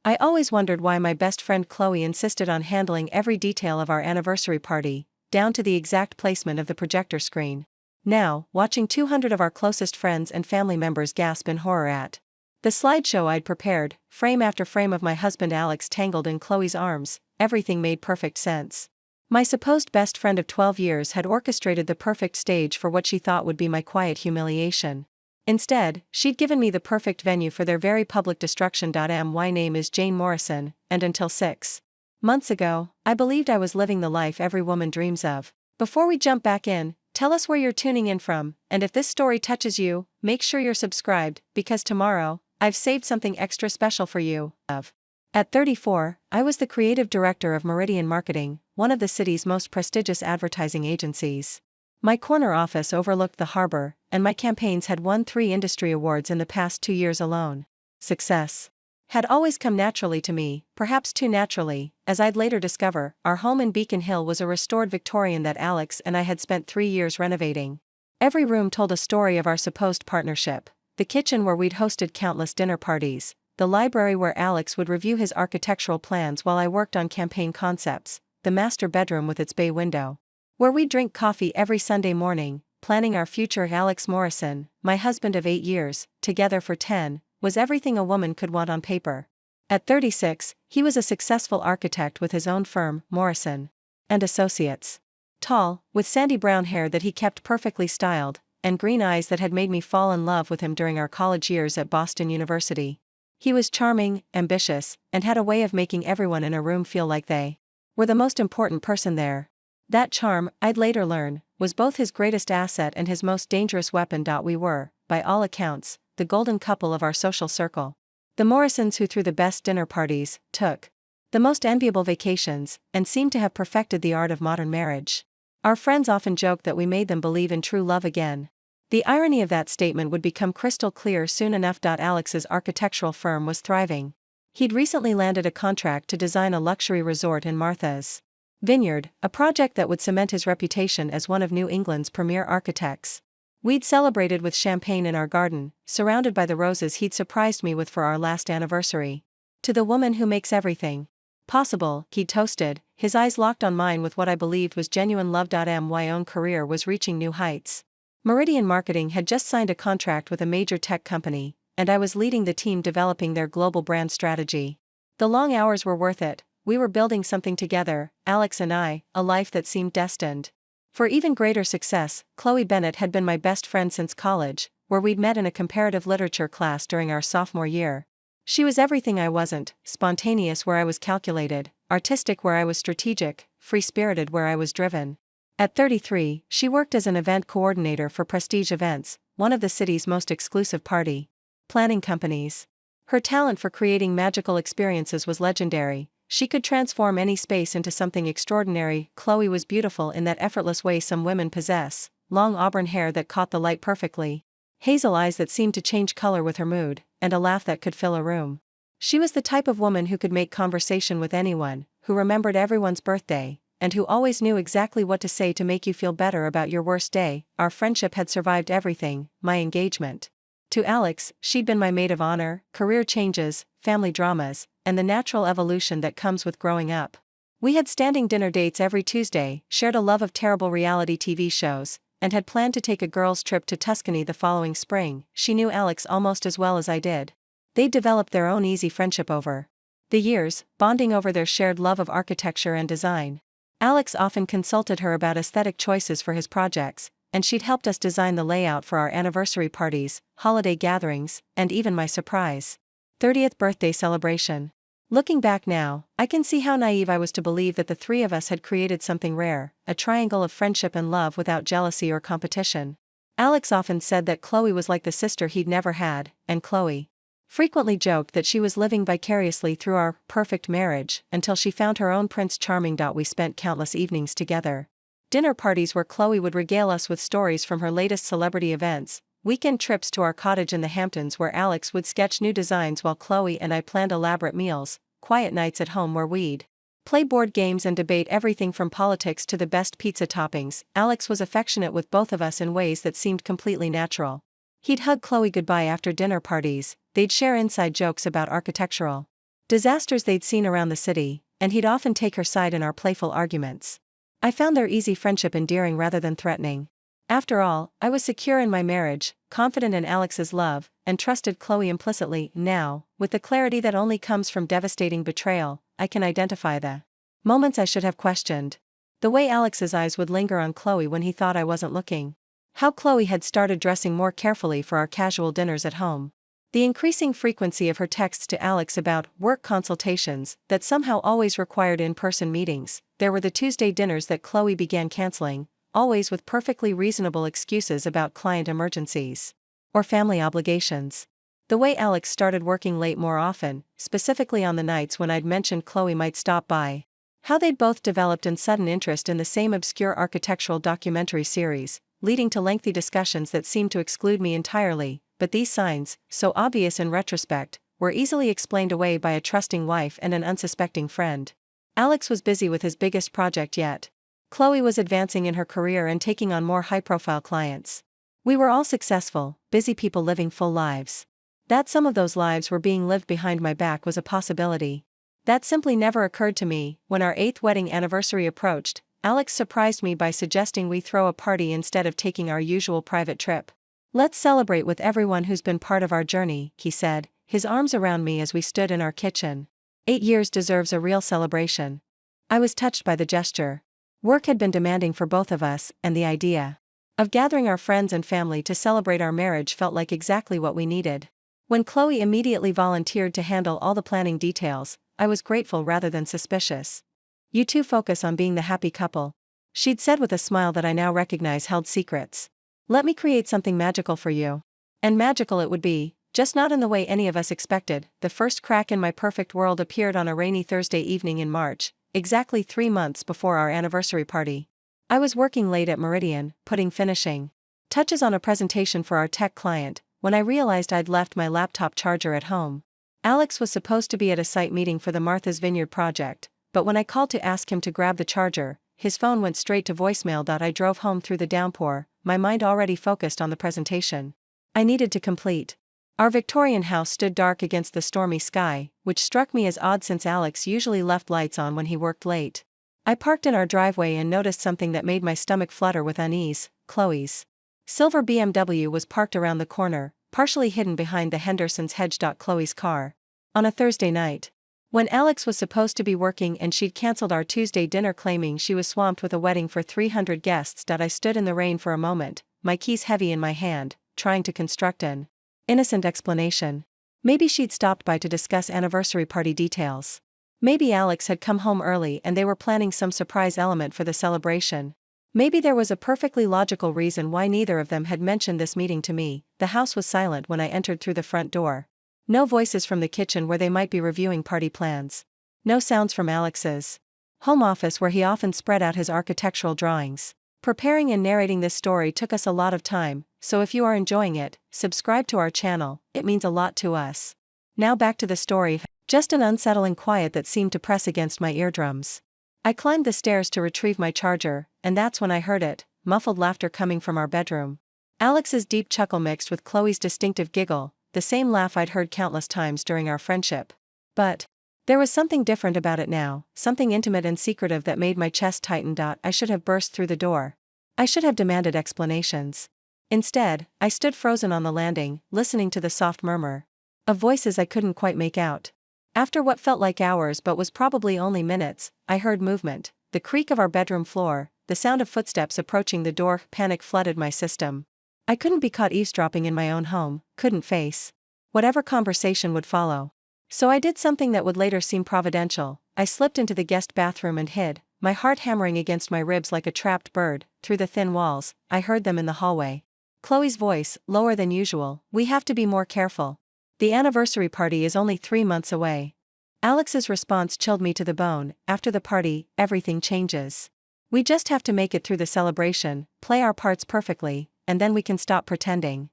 I always wondered why my best friend Chloe insisted on handling every detail of our anniversary party, down to the exact placement of the projector screen. Now, watching 200 of our closest friends and family members gasp in horror at the slideshow I'd prepared, frame after frame of my husband Alex tangled in Chloe's arms, everything made perfect sense. My supposed best friend of 12 years had orchestrated the perfect stage for what she thought would be my quiet humiliation. Instead, she'd given me the perfect venue for their very public destruction. My name is Jane Morrison, and until 6 months ago, I believed I was living the life every woman dreams of. Before we jump back in, tell us where you're tuning in from, and if this story touches you, make sure you're subscribed, because tomorrow, I've saved something extra special for you. At 34, I was the creative director of Meridian Marketing, one of the city's most prestigious advertising agencies. My corner office overlooked the harbor, and my campaigns had won 3 industry awards in the past 2 years alone. Success had always come naturally to me, perhaps too naturally, as I'd later discover. Our home in Beacon Hill was a restored Victorian that Alex and I had spent 3 years renovating. Every room told a story of our supposed partnership: the kitchen where we'd hosted countless dinner parties, the library where Alex would review his architectural plans while I worked on campaign concepts, the master bedroom with its bay window, where we'd drink coffee every Sunday morning, planning our future. Alex Morrison, my husband of 8 years, together for 10, was everything a woman could want on paper. At 36, he was a successful architect with his own firm, Morrison and Associates. Tall, with sandy brown hair that he kept perfectly styled, and green eyes that had made me fall in love with him during our college years at Boston University. He was charming, ambitious, and had a way of making everyone in a room feel like they were the most important person there. That charm, I'd later learn, was both his greatest asset and his most dangerous weapon. We were, by all accounts, the golden couple of our social circle. The Morrisons who threw the best dinner parties, took the most enviable vacations, and seemed to have perfected the art of modern marriage. Our friends often joked that we made them believe in true love again. The irony of that statement would become crystal clear soon enough. Alex's architectural firm was thriving. He'd recently landed a contract to design a luxury resort in Martha's Vineyard, a project that would cement his reputation as one of New England's premier architects. We'd celebrated with champagne in our garden, surrounded by the roses he'd surprised me with for our last anniversary. To the woman who makes everything possible, he'd toasted, his eyes locked on mine with what I believed was genuine love. My own career was reaching new heights. Meridian Marketing had just signed a contract with a major tech company, and I was leading the team developing their global brand strategy. The long hours were worth it. We were building something together, Alex and I, a life that seemed destined for even greater success. Chloe Bennett had been my best friend since college, where we'd met in a comparative literature class during our sophomore year. She was everything I wasn't: spontaneous where I was calculated, artistic where I was strategic, free-spirited where I was driven. At 33, she worked as an event coordinator for Prestige Events, one of the city's most exclusive party planning companies. Her talent for creating magical experiences was legendary. She could transform any space into something extraordinary. Chloe was beautiful in that effortless way some women possess: long auburn hair that caught the light perfectly, hazel eyes that seemed to change color with her mood, and a laugh that could fill a room. She was the type of woman who could make conversation with anyone, who remembered everyone's birthday, and who always knew exactly what to say to make you feel better about your worst day. Our friendship had survived everything: my engagement to Alex, she'd been my maid of honor, career changes, family dramas, and the natural evolution that comes with growing up. We had standing dinner dates every Tuesday, shared a love of terrible reality TV shows, and had planned to take a girls' trip to Tuscany the following spring. She knew Alex almost as well as I did. They'd developed their own easy friendship over the years, bonding over their shared love of architecture and design. Alex often consulted her about aesthetic choices for his projects, and she'd helped us design the layout for our anniversary parties, holiday gatherings, and even my surprise 30th birthday celebration. Looking back now, I can see how naive I was to believe that the three of us had created something rare, a triangle of friendship and love without jealousy or competition. Alex often said that Chloe was like the sister he'd never had, and Chloe frequently joked that she was living vicariously through our perfect marriage until she found her own Prince Charming. We spent countless evenings together. Dinner parties where Chloe would regale us with stories from her latest celebrity events, weekend trips to our cottage in the Hamptons where Alex would sketch new designs while Chloe and I planned elaborate meals, quiet nights at home where we'd play board games and debate everything from politics to the best pizza toppings. Alex was affectionate with both of us in ways that seemed completely natural. He'd hug Chloe goodbye after dinner parties, they'd share inside jokes about architectural Disasters they'd seen around the city, and he'd often take her side in our playful arguments. I found their easy friendship endearing rather than threatening. After all, I was secure in my marriage, confident in Alex's love, and trusted Chloe implicitly. Now, with the clarity that only comes from devastating betrayal, I can identify the moments I should have questioned. The way Alex's eyes would linger on Chloe when he thought I wasn't looking. How Chloe had started dressing more carefully for our casual dinners at home. The increasing frequency of her texts to Alex about work consultations that somehow always required in-person meetings. There were the Tuesday dinners that Chloe began canceling, always with perfectly reasonable excuses about client emergencies or family obligations. The way Alex started working late more often, specifically on the nights when I'd mentioned Chloe might stop by. How they'd both developed a sudden interest in the same obscure architectural documentary series, leading to lengthy discussions that seemed to exclude me entirely. But these signs, so obvious in retrospect, were easily explained away by a trusting wife and an unsuspecting friend. Alex was busy with his biggest project yet. Chloe was advancing in her career and taking on more high-profile clients. We were all successful, busy people living full lives. That some of those lives were being lived behind my back was a possibility. That simply never occurred to me. When our 8th wedding anniversary approached, Alex surprised me by suggesting we throw a party instead of taking our usual private trip. "Let's celebrate with everyone who's been part of our journey," he said, his arms around me as we stood in our kitchen. 8 years deserves a real celebration. I was touched by the gesture. Work had been demanding for both of us, and the idea of gathering our friends and family to celebrate our marriage felt like exactly what we needed. When Chloe immediately volunteered to handle all the planning details, I was grateful rather than suspicious. "You two focus on being the happy couple," she'd said with a smile that I now recognize held secrets. "Let me create something magical for you." And magical it would be, just not in the way any of us expected. The first crack in my perfect world appeared on a rainy Thursday evening in March, exactly 3 months before our anniversary party. I was working late at Meridian, putting finishing touches on a presentation for our tech client, when I realized I'd left my laptop charger at home. Alex was supposed to be at a site meeting for the Martha's Vineyard project, but when I called to ask him to grab the charger, his phone went straight to voicemail. I drove home through the downpour, my mind already focused on the presentation I needed to complete. Our Victorian house stood dark against the stormy sky, which struck me as odd since Alex usually left lights on when he worked late. I parked in our driveway and noticed something that made my stomach flutter with unease. Chloe's silver BMW was parked around the corner, partially hidden behind the Henderson's hedge. Chloe's car. On a Thursday night, when Alex was supposed to be working and she'd cancelled our Tuesday dinner claiming she was swamped with a wedding for 300 guests. I stood in the rain for a moment, my keys heavy in my hand, trying to construct an innocent explanation. Maybe she'd stopped by to discuss anniversary party details. Maybe Alex had come home early and they were planning some surprise element for the celebration. Maybe there was a perfectly logical reason why neither of them had mentioned this meeting to me. The house was silent when I entered through the front door. No voices from the kitchen where they might be reviewing party plans. No sounds from Alex's home office where he often spread out his architectural drawings. Preparing and narrating this story took us a lot of time, so if you are enjoying it, subscribe to our channel, it means a lot to us. Now back to the story. Just an unsettling quiet that seemed to press against my eardrums. I climbed the stairs to retrieve my charger, and that's when I heard it, muffled laughter coming from our bedroom. Alex's deep chuckle mixed with Chloe's distinctive giggle, the same laugh I'd heard countless times during our friendship. But there was something different about it now, something intimate and secretive that made my chest tighten. I should have burst through the door. I should have demanded explanations. Instead, I stood frozen on the landing, listening to the soft murmur of voices I couldn't quite make out. After what felt like hours but was probably only minutes, I heard movement, the creak of our bedroom floor, the sound of footsteps approaching the door. Panic flooded my system. I couldn't be caught eavesdropping in my own home, couldn't face whatever conversation would follow. So I did something that would later seem providential. I slipped into the guest bathroom and hid, my heart hammering against my ribs like a trapped bird. Through the thin walls, I heard them in the hallway. Chloe's voice, lower than usual. "We have to be more careful. The anniversary party is only 3 months away." Alex's response chilled me to the bone. "After the party, everything changes. We just have to make it through the celebration, play our parts perfectly, and then we can stop pretending."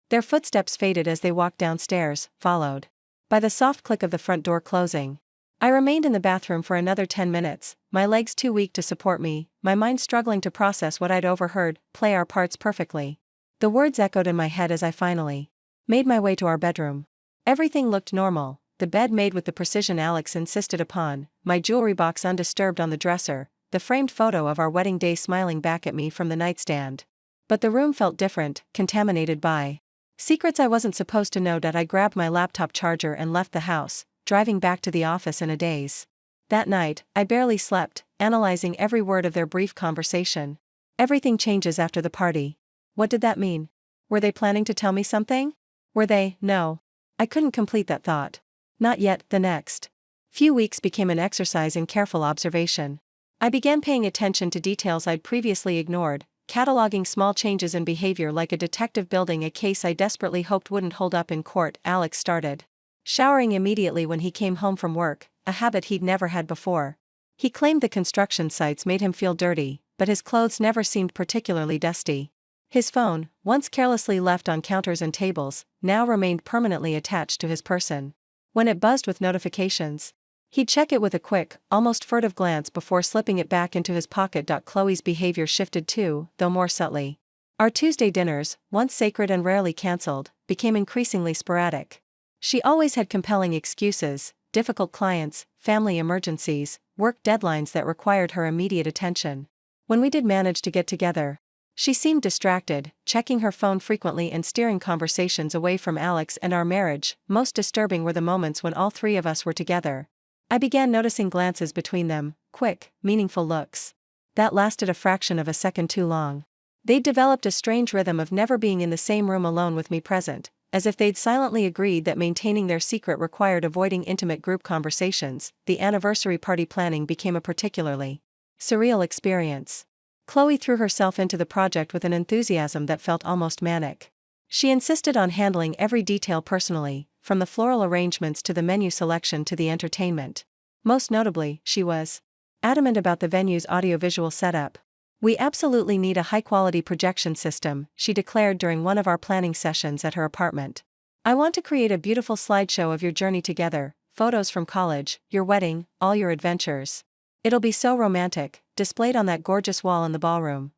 Their footsteps faded as they walked downstairs, followed by the soft click of the front door closing. I remained in the bathroom for another 10 minutes, my legs too weak to support me, my mind struggling to process what I'd overheard. "Play our parts perfectly." The words echoed in my head as I finally made my way to our bedroom. Everything looked normal, the bed made with the precision Alex insisted upon, my jewelry box undisturbed on the dresser, the framed photo of our wedding day smiling back at me from the nightstand. But the room felt different, contaminated by secrets I wasn't supposed to know. That I grabbed my laptop charger and left the house, driving back to the office in a daze. That night, I barely slept, analyzing every word of their brief conversation. Everything changes after the party. What did that mean? Were they planning to tell me something? Were they? No. I couldn't complete that thought. Not yet. The next few weeks became an exercise in careful observation. I began paying attention to details I'd previously ignored, cataloging small changes in behavior like a detective building a case I desperately hoped wouldn't hold up in court. Alex started showering immediately when he came home from work, a habit he'd never had before. He claimed the construction sites made him feel dirty, but his clothes never seemed particularly dusty. His phone, once carelessly left on counters and tables, now remained permanently attached to his person. When it buzzed with notifications, he'd check it with a quick, almost furtive glance before slipping it back into his pocket. Chloe's behavior shifted too, though more subtly. Our Tuesday dinners, once sacred and rarely cancelled, became increasingly sporadic. She always had compelling excuses: difficult clients, family emergencies, work deadlines that required her immediate attention. When we did manage to get together, she seemed distracted, checking her phone frequently and steering conversations away from Alex and our marriage. Most disturbing were the moments when all three of us were together. I began noticing glances between them, quick, meaningful looks that lasted a fraction of a second too long. They'd developed a strange rhythm of never being in the same room alone with me present, as if they'd silently agreed that maintaining their secret required avoiding intimate group conversations. The anniversary party planning became a particularly surreal experience. Chloe threw herself into the project with an enthusiasm that felt almost manic. She insisted on handling every detail personally, from the floral arrangements to the menu selection to the entertainment. Most notably, she was adamant about the venue's audiovisual setup. "We absolutely need a high-quality projection system," she declared during one of our planning sessions at her apartment. "I want to create a beautiful slideshow of your journey together, photos from college, your wedding, all your adventures. It'll be so romantic, displayed on that gorgeous wall in the ballroom."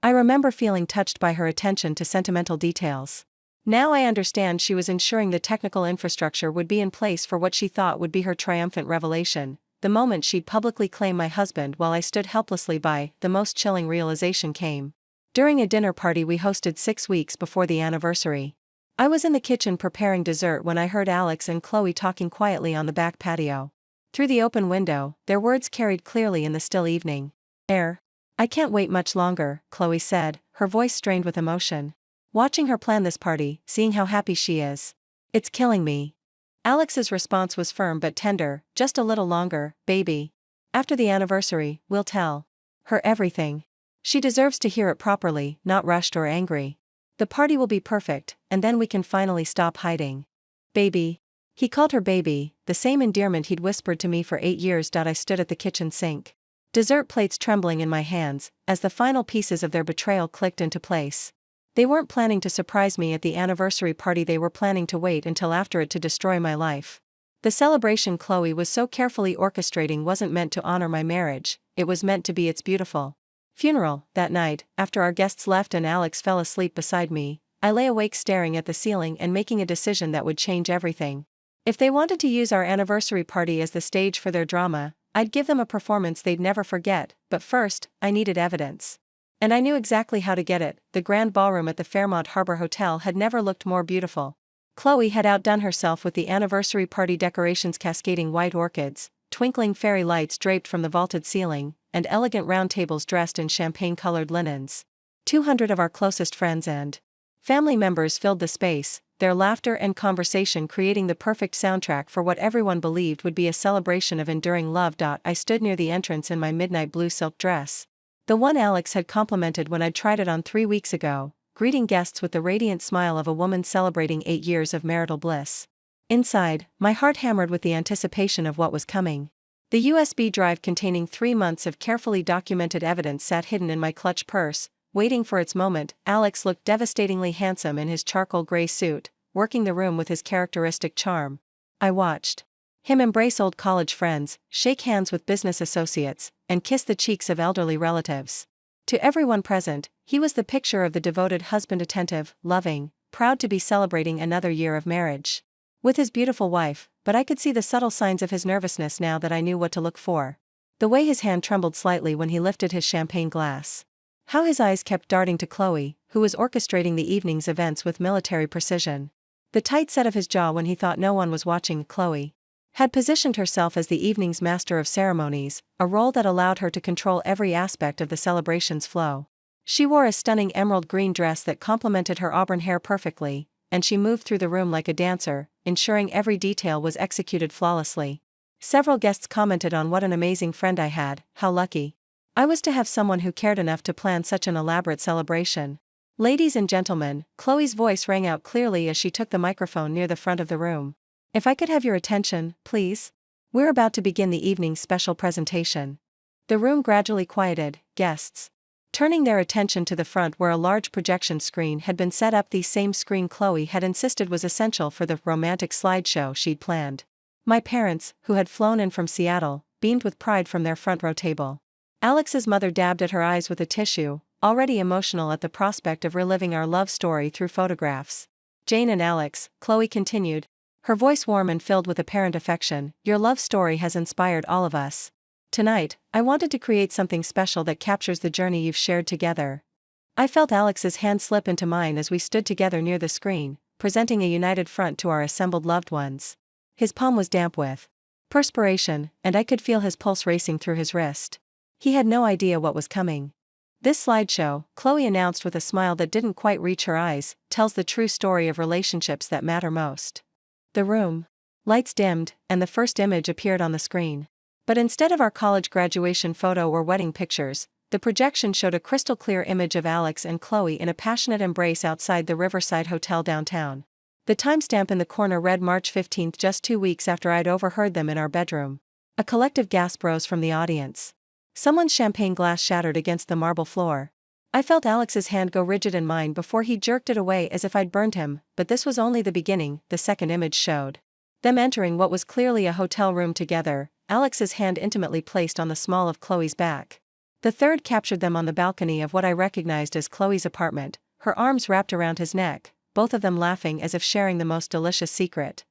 I remember feeling touched by her attention to sentimental details. Now I understand she was ensuring the technical infrastructure would be in place for what she thought would be her triumphant revelation, the moment she'd publicly claim my husband. While I stood helplessly by, the most chilling realization came during a dinner party we hosted 6 weeks before the anniversary. I was in the kitchen preparing dessert when I heard Alex and Chloe talking quietly on the back patio. Through the open window, their words carried clearly in the still evening air. "I can't wait much longer," Chloe said, her voice strained with emotion. "Watching her plan this party, seeing how happy she is. It's killing me." Alex's response was firm but tender: "Just a little longer, baby. After the anniversary, we'll tell her everything. She deserves to hear it properly, not rushed or angry. The party will be perfect, and then we can finally stop hiding." "Baby." He called her baby, the same endearment he'd whispered to me for 8 years. I stood at the kitchen sink, dessert plates trembling in my hands, as the final pieces of their betrayal clicked into place. They weren't planning to surprise me at the anniversary party, they were planning to wait until after it to destroy my life. The celebration Chloe was so carefully orchestrating wasn't meant to honor my marriage, it was meant to be its beautiful funeral. That night, after our guests left and Alex fell asleep beside me, I lay awake staring at the ceiling and making a decision that would change everything. If they wanted to use our anniversary party as the stage for their drama, I'd give them a performance they'd never forget, but first, I needed evidence. And I knew exactly how to get it. The grand ballroom at the Fairmont Harbor Hotel had never looked more beautiful. Chloe had outdone herself with the anniversary party decorations: cascading white orchids, twinkling fairy lights draped from the vaulted ceiling, and elegant round tables dressed in champagne-colored linens. 200 of our closest friends and family members filled the space, their laughter and conversation creating the perfect soundtrack for what everyone believed would be a celebration of enduring love. I stood near the entrance in my midnight blue silk dress, the one Alex had complimented when I'd tried it on 3 weeks ago, greeting guests with the radiant smile of a woman celebrating 8 years of marital bliss. Inside, my heart hammered with the anticipation of what was coming. The USB drive containing 3 months of carefully documented evidence sat hidden in my clutch purse, waiting for its moment. Alex looked devastatingly handsome in his charcoal gray suit, working the room with his characteristic charm. I watched him embrace old college friends, shake hands with business associates, and kiss the cheeks of elderly relatives. To everyone present, he was the picture of the devoted husband, attentive, loving, proud to be celebrating another year of marriage with his beautiful wife. but I could see the subtle signs of his nervousness now that I knew what to look for. The way his hand trembled slightly when he lifted his champagne glass. How his eyes kept darting to Chloe, who was orchestrating the evening's events with military precision. The tight set of his jaw when he thought no one was watching. Chloe had positioned herself as the evening's master of ceremonies, a role that allowed her to control every aspect of the celebration's flow. She wore a stunning emerald green dress that complemented her auburn hair perfectly, and she moved through the room like a dancer, ensuring every detail was executed flawlessly. Several guests commented on what an amazing friend I had, how lucky I was to have someone who cared enough to plan such an elaborate celebration. Ladies and gentlemen, Chloe's voice rang out clearly as she took the microphone near the front of the room. If I could have your attention, please. We're about to begin the evening's special presentation. The room gradually quieted, guests turning their attention to the front where a large projection screen had been set up. The same screen Chloe had insisted was essential for the romantic slideshow she'd planned. My parents, who had flown in from Seattle, beamed with pride from their front row table. Alex's mother dabbed at her eyes with a tissue, already emotional at the prospect of reliving our love story through photographs. Jane and Alex, Chloe continued, her voice warm and filled with apparent affection, your love story has inspired all of us. Tonight, I wanted to create something special that captures the journey you've shared together. I felt Alex's hand slip into mine as we stood together near the screen, presenting a united front to our assembled loved ones. His palm was damp with perspiration, and I could feel his pulse racing through his wrist. He had no idea what was coming. This slideshow, Chloe announced with a smile that didn't quite reach her eyes, tells the true story of relationships that matter most. The room. Lights dimmed, and the first image appeared on the screen. But instead of our college graduation photo or wedding pictures, the projection showed a crystal-clear image of Alex and Chloe in a passionate embrace outside the Riverside Hotel downtown. The timestamp in the corner read March 15th, just 2 weeks after I'd overheard them in our bedroom. A collective gasp rose from the audience. Someone's champagne glass shattered against the marble floor. I felt Alex's hand go rigid in mine before he jerked it away as if I'd burned him, but this was only the beginning. The second image showed them entering what was clearly a hotel room together, Alex's hand intimately placed on the small of Chloe's back. The third captured them on the balcony of what I recognized as Chloe's apartment, her arms wrapped around his neck, both of them laughing as if sharing the most delicious secret.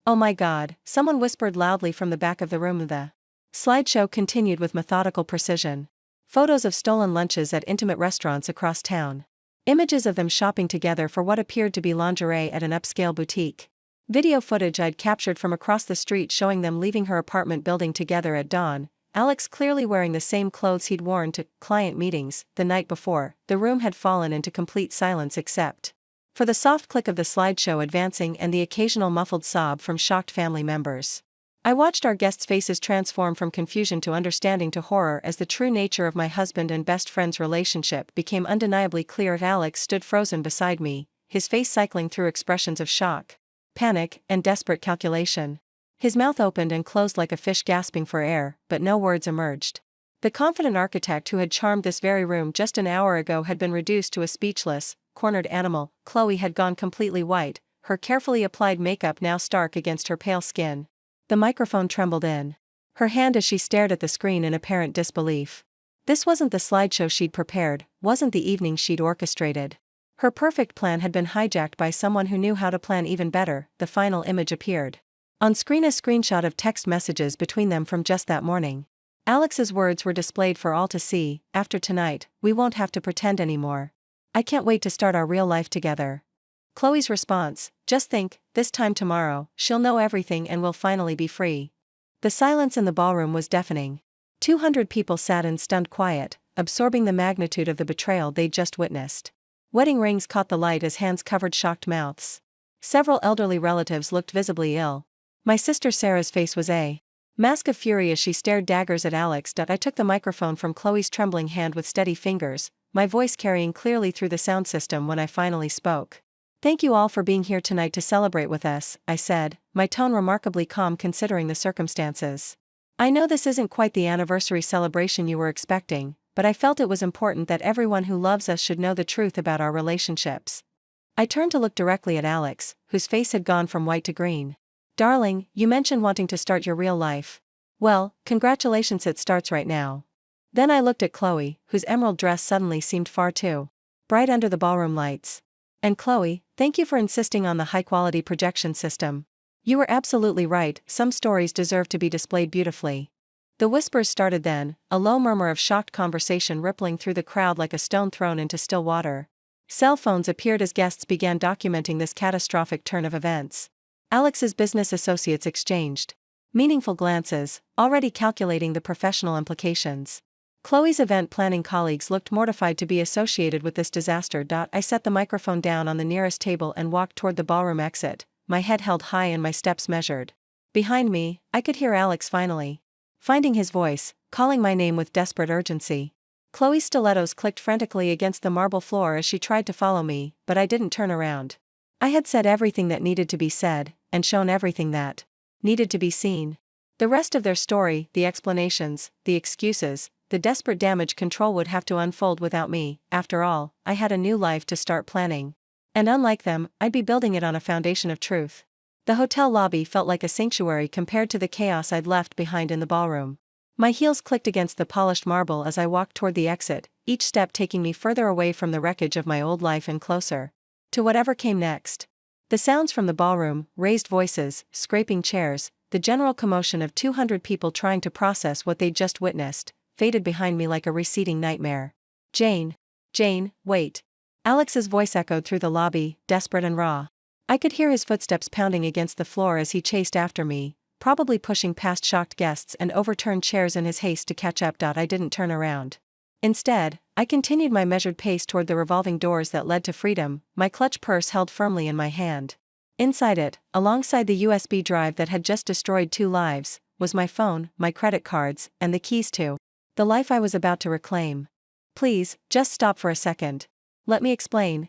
Oh my God, someone whispered loudly from the back of the room. The slideshow continued with methodical precision. Photos of stolen lunches at intimate restaurants across town. Images of them shopping together for what appeared to be lingerie at an upscale boutique. Video footage I'd captured from across the street showing them leaving her apartment building together at dawn, Alex clearly wearing the same clothes he'd worn to client meetings the night before. The room had fallen into complete silence except for the soft click of the slideshow advancing and the occasional muffled sob from shocked family members. I watched our guests' faces transform from confusion to understanding to horror as the true nature of my husband and best friend's relationship became undeniably clear. Alex stood frozen beside me, his face cycling through expressions of shock, panic, and desperate calculation. His mouth opened and closed like a fish gasping for air, but no words emerged. The confident architect who had charmed this very room just an hour ago had been reduced to a speechless, cornered animal. Chloe had gone completely white, her carefully applied makeup now stark against her pale skin. The microphone trembled in her hand as she stared at the screen in apparent disbelief. This wasn't the slideshow she'd prepared, wasn't the evening she'd orchestrated. Her perfect plan had been hijacked by someone who knew how to plan even better. The final image appeared on screen, a screenshot of text messages between them from just that morning. Alex's words were displayed for all to see. After tonight, we won't have to pretend anymore. I can't wait to start our real life together. Chloe's response, just think, this time tomorrow, she'll know everything and we'll finally be free. The silence in the ballroom was deafening. 200 people sat in stunned quiet, absorbing the magnitude of the betrayal they'd just witnessed. Wedding rings caught the light as hands covered shocked mouths. Several elderly relatives looked visibly ill. My sister Sarah's face was a mask of fury as she stared daggers at Alex. I took the microphone from Chloe's trembling hand with steady fingers, my voice carrying clearly through the sound system when I finally spoke. Thank you all for being here tonight to celebrate with us, I said, my tone remarkably calm considering the circumstances. I know this isn't quite the anniversary celebration you were expecting, but I felt it was important that everyone who loves us should know the truth about our relationships. I turned to look directly at Alex, whose face had gone from white to green. Darling, you mentioned wanting to start your real life. Well, congratulations, it starts right now. Then I looked at Chloe, whose emerald dress suddenly seemed far too bright under the ballroom lights. And Chloe, thank you for insisting on the high-quality projection system. You were absolutely right, some stories deserve to be displayed beautifully. The whispers started then, a low murmur of shocked conversation rippling through the crowd like a stone thrown into still water. Cell phones appeared as guests began documenting this catastrophic turn of events. Alex's business associates exchanged meaningful glances, already calculating the professional implications. Chloe's event planning colleagues looked mortified to be associated with this disaster. I set the microphone down on the nearest table and walked toward the ballroom exit, my head held high and my steps measured. Behind me, I could hear Alex finally finding his voice, calling my name with desperate urgency. Chloe's stilettos clicked frantically against the marble floor as she tried to follow me, but I didn't turn around. I had said everything that needed to be said, and shown everything that needed to be seen. The rest of their story, the explanations, the excuses, the desperate damage control would have to unfold without me. After all, I had a new life to start planning. And unlike them, I'd be building it on a foundation of truth. The hotel lobby felt like a sanctuary compared to the chaos I'd left behind in the ballroom. My heels clicked against the polished marble as I walked toward the exit, each step taking me further away from the wreckage of my old life and closer to whatever came next. The sounds from the ballroom, raised voices, scraping chairs, the general commotion of 200 people trying to process what they'd just witnessed, faded behind me like a receding nightmare. Jane, wait. Alex's voice echoed through the lobby, desperate and raw. I could hear his footsteps pounding against the floor as he chased after me, probably pushing past shocked guests and overturned chairs in his haste to catch up. I didn't turn around. Instead, I continued my measured pace toward the revolving doors that led to freedom, my clutch purse held firmly in my hand. Inside it, alongside the USB drive that had just destroyed 2 lives, was my phone, my credit cards, and the keys to the life I was about to reclaim. Please, just stop for a second. Let me explain.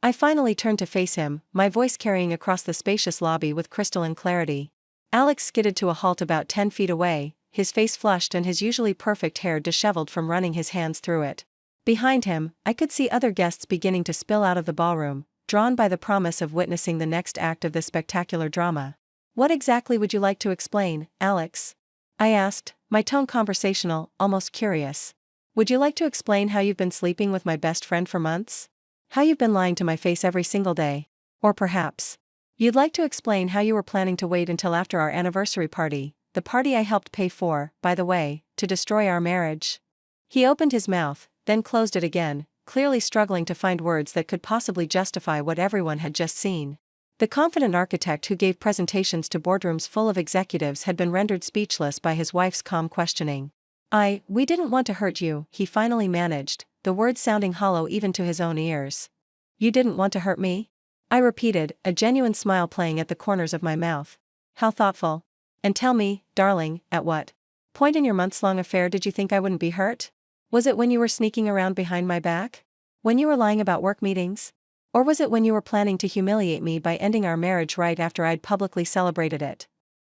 I finally turned to face him, my voice carrying across the spacious lobby with crystalline clarity. Alex skidded to a halt about 10 feet away, his face flushed and his usually perfect hair disheveled from running his hands through it. Behind him, I could see other guests beginning to spill out of the ballroom, drawn by the promise of witnessing the next act of this spectacular drama. What exactly would you like to explain, Alex? I asked, my tone conversational, almost curious. Would you like to explain how you've been sleeping with my best friend for months? How you've been lying to my face every single day? Or perhaps you'd like to explain how you were planning to wait until after our anniversary party, the party I helped pay for, by the way, to destroy our marriage? He opened his mouth, then closed it again, clearly struggling to find words that could possibly justify what everyone had just seen. The confident architect who gave presentations to boardrooms full of executives had been rendered speechless by his wife's calm questioning. We didn't want to hurt you, he finally managed, the words sounding hollow even to his own ears. You didn't want to hurt me? I repeated, a genuine smile playing at the corners of my mouth. How thoughtful. And tell me, darling, at what point in your months-long affair did you think I wouldn't be hurt? Was it when you were sneaking around behind my back? When you were lying about work meetings? Or was it when you were planning to humiliate me by ending our marriage right after I'd publicly celebrated it?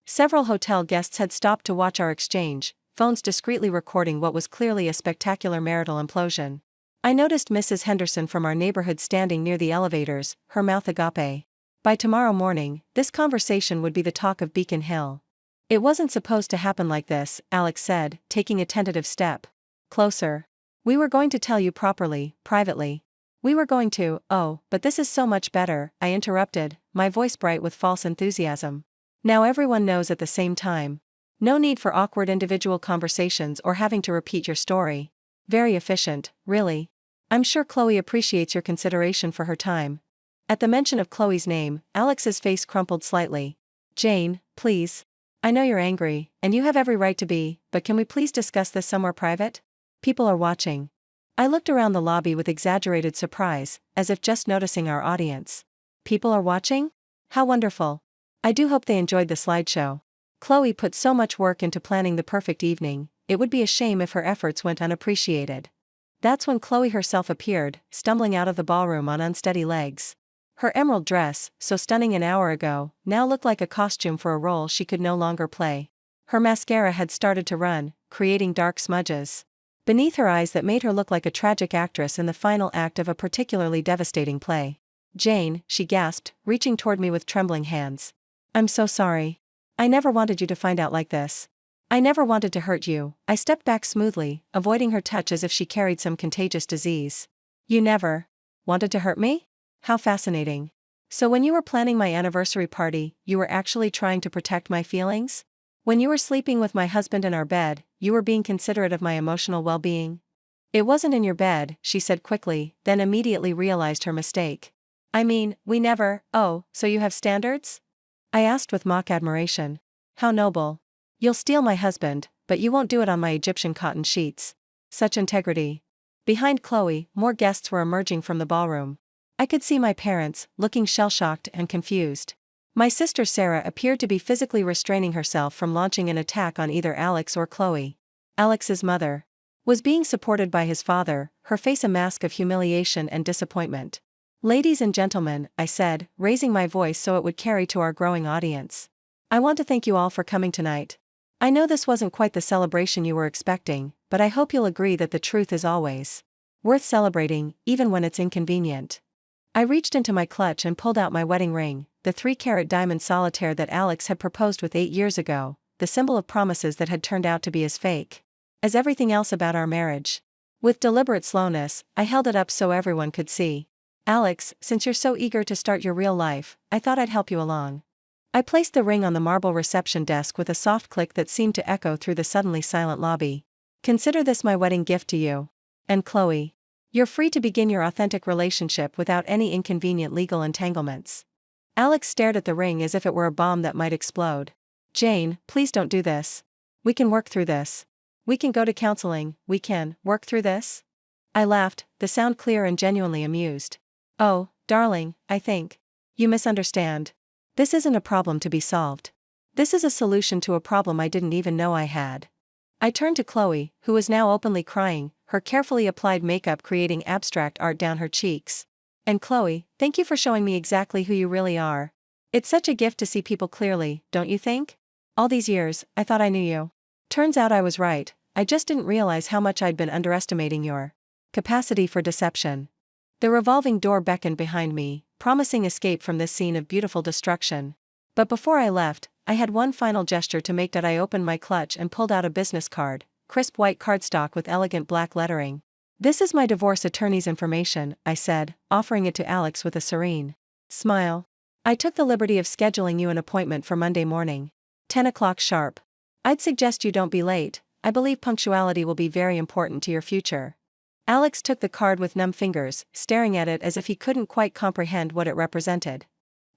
Several hotel guests had stopped to watch our exchange, phones discreetly recording what was clearly a spectacular marital implosion. I noticed Mrs. Henderson from our neighborhood standing near the elevators, her mouth agape. By tomorrow morning, this conversation would be the talk of Beacon Hill. It wasn't supposed to happen like this, Alex said, taking a tentative step closer. We were going to tell you properly, privately. We were going to, but this is so much better, I interrupted, my voice bright with false enthusiasm. Now everyone knows at the same time. No need for awkward individual conversations or having to repeat your story. Very efficient, really. I'm sure Chloe appreciates your consideration for her time. At the mention of Chloe's name, Alex's face crumpled slightly. Jane, please. I know you're angry, and you have every right to be, but can we please discuss this somewhere private? People are watching. I looked around the lobby with exaggerated surprise, as if just noticing our audience. People are watching? How wonderful. I do hope they enjoyed the slideshow. Chloe put so much work into planning the perfect evening, it would be a shame if her efforts went unappreciated. That's when Chloe herself appeared, stumbling out of the ballroom on unsteady legs. Her emerald dress, so stunning an hour ago, now looked like a costume for a role she could no longer play. Her mascara had started to run, creating dark smudges beneath her eyes that made her look like a tragic actress in the final act of a particularly devastating play. Jane, she gasped, reaching toward me with trembling hands. I'm so sorry. I never wanted you to find out like this. I never wanted to hurt you. I stepped back smoothly, avoiding her touch as if she carried some contagious disease. You never wanted to hurt me? How fascinating. So when you were planning my anniversary party, you were actually trying to protect my feelings? When you were sleeping with my husband in our bed, you were being considerate of my emotional well-being? It wasn't in your bed, she said quickly, then immediately realized her mistake. I mean, we never. Oh, so you have standards? I asked with mock admiration. How noble. You'll steal my husband, but you won't do it on my Egyptian cotton sheets. Such integrity. Behind Chloe, more guests were emerging from the ballroom. I could see my parents, looking shell-shocked and confused. My sister Sarah appeared to be physically restraining herself from launching an attack on either Alex or Chloe. Alex's mother was being supported by his father, her face a mask of humiliation and disappointment. Ladies and gentlemen, I said, raising my voice so it would carry to our growing audience. I want to thank you all for coming tonight. I know this wasn't quite the celebration you were expecting, but I hope you'll agree that the truth is always worth celebrating, even when it's inconvenient. I reached into my clutch and pulled out my wedding ring, the 3-carat diamond solitaire that Alex had proposed with 8 years ago, the symbol of promises that had turned out to be as fake as everything else about our marriage. With deliberate slowness, I held it up so everyone could see. Alex, since you're so eager to start your real life, I thought I'd help you along. I placed the ring on the marble reception desk with a soft click that seemed to echo through the suddenly silent lobby. Consider this my wedding gift to you. And Chloe, you're free to begin your authentic relationship without any inconvenient legal entanglements. Alex stared at the ring as if it were a bomb that might explode. Jane, please don't do this. We can work through this. We can go to counseling, we can work through this? I laughed, the sound clear and genuinely amused. Oh, darling, I think you misunderstand. This isn't a problem to be solved. This is a solution to a problem I didn't even know I had. I turned to Chloe, who was now openly crying, her carefully applied makeup creating abstract art down her cheeks. And Chloe, thank you for showing me exactly who you really are. It's such a gift to see people clearly, don't you think? All these years, I thought I knew you. Turns out I was right, I just didn't realize how much I'd been underestimating your capacity for deception. The revolving door beckoned behind me, promising escape from this scene of beautiful destruction. But before I left, I had one final gesture to make. I opened my clutch and pulled out a business card, crisp white cardstock with elegant black lettering. This is my divorce attorney's information, I said, offering it to Alex with a serene smile. I took the liberty of scheduling you an appointment for Monday morning. 10 o'clock sharp. I'd suggest you don't be late, I believe punctuality will be very important to your future. Alex took the card with numb fingers, staring at it as if he couldn't quite comprehend what it represented.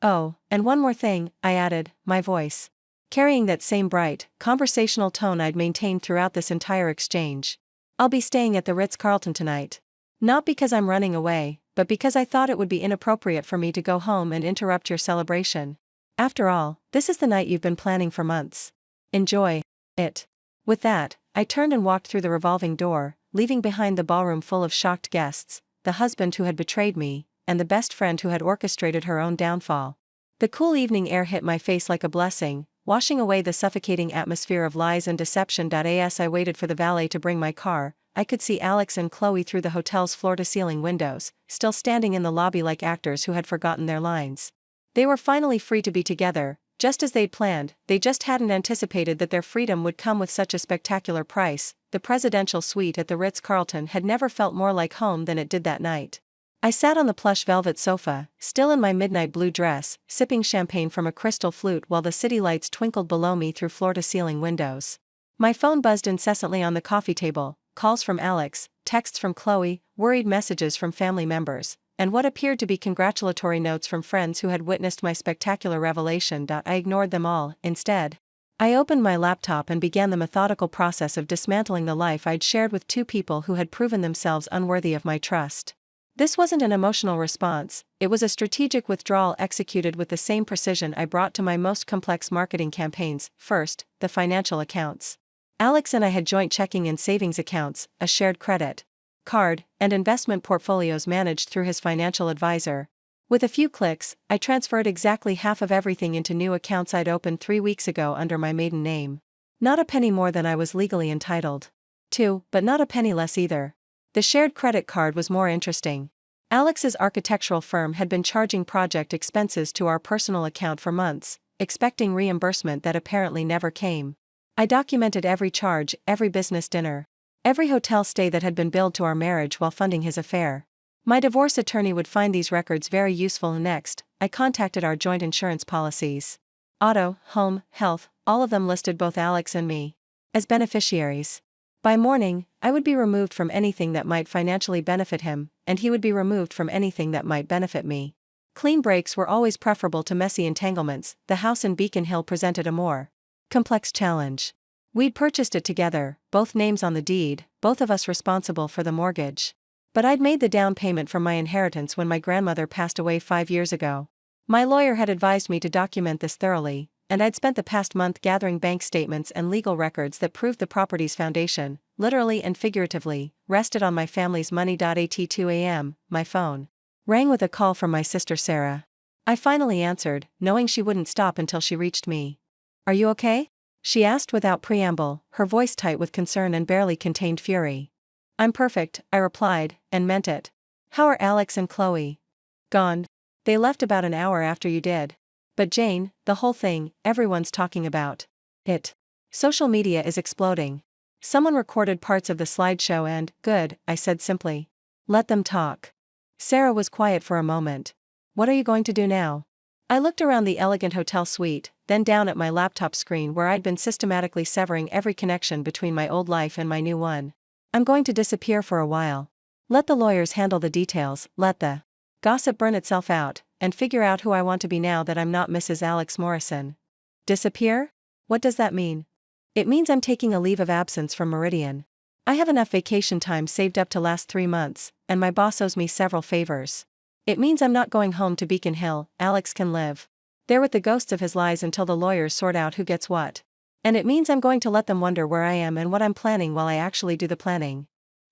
Oh, and one more thing, I added, my voice carrying that same bright, conversational tone I'd maintained throughout this entire exchange. I'll be staying at the Ritz-Carlton tonight. Not because I'm running away, but because I thought it would be inappropriate for me to go home and interrupt your celebration. After all, this is the night you've been planning for months. Enjoy it. With that, I turned and walked through the revolving door, leaving behind the ballroom full of shocked guests, the husband who had betrayed me, and the best friend who had orchestrated her own downfall. The cool evening air hit my face like a blessing, washing away the suffocating atmosphere of lies and deception. As I waited for the valet to bring my car, I could see Alex and Chloe through the hotel's floor-to-ceiling windows, still standing in the lobby like actors who had forgotten their lines. They were finally free to be together, just as they'd planned. They just hadn't anticipated that their freedom would come with such a spectacular price. The presidential suite at the Ritz-Carlton had never felt more like home than it did that night. I sat on the plush velvet sofa, still in my midnight blue dress, sipping champagne from a crystal flute while the city lights twinkled below me through floor-to-ceiling windows. My phone buzzed incessantly on the coffee table, calls from Alex, texts from Chloe, worried messages from family members, and what appeared to be congratulatory notes from friends who had witnessed my spectacular revelation. I ignored them all. Instead, I opened my laptop and began the methodical process of dismantling the life I'd shared with two people who had proven themselves unworthy of my trust. This wasn't an emotional response, it was a strategic withdrawal executed with the same precision I brought to my most complex marketing campaigns. First, the financial accounts. Alex and I had joint checking and savings accounts, a shared credit card, and investment portfolios managed through his financial advisor. With a few clicks, I transferred exactly half of everything into new accounts I'd opened 3 weeks ago under my maiden name. Not a penny more than I was legally entitled to, but not a penny less either. The shared credit card was more interesting. Alex's architectural firm had been charging project expenses to our personal account for months, expecting reimbursement that apparently never came. I documented every charge, every business dinner, every hotel stay that had been billed to our marriage while funding his affair. My divorce attorney would find these records very useful. Next, I contacted our joint insurance policies. Auto, home, health, all of them listed both Alex and me as beneficiaries. By morning, I would be removed from anything that might financially benefit him, and he would be removed from anything that might benefit me. Clean breaks were always preferable to messy entanglements. The house in Beacon Hill presented a more complex challenge. We'd purchased it together, both names on the deed, both of us responsible for the mortgage. But I'd made the down payment from my inheritance when my grandmother passed away 5 years ago. My lawyer had advised me to document this thoroughly, and I'd spent the past month gathering bank statements and legal records that proved the property's foundation, literally and figuratively, rested on my family's money. At 2 a.m., my phone rang with a call from my sister Sarah. I finally answered, knowing she wouldn't stop until she reached me. "Are you okay?" she asked without preamble, her voice tight with concern and barely contained fury. "I'm perfect," I replied, and meant it. "How are Alex and Chloe?" "Gone. They left about an hour after you did." "But Jane, the whole thing, everyone's talking about it. Social media is exploding. Someone recorded parts of the slideshow and, good," I said simply. "Let them talk." Sarah was quiet for a moment. "What are you going to do now?" I looked around the elegant hotel suite, then down at my laptop screen where I'd been systematically severing every connection between my old life and my new one. "I'm going to disappear for a while. Let the lawyers handle the details, let the gossip burn itself out, and figure out who I want to be now that I'm not Mrs. Alex Morrison." "Disappear? What does that mean?" "It means I'm taking a leave of absence from Meridian. I have enough vacation time saved up to last 3 months, and my boss owes me several favors. It means I'm not going home to Beacon Hill. Alex can live there with the ghosts of his lies until the lawyers sort out who gets what. And it means I'm going to let them wonder where I am and what I'm planning while I actually do the planning."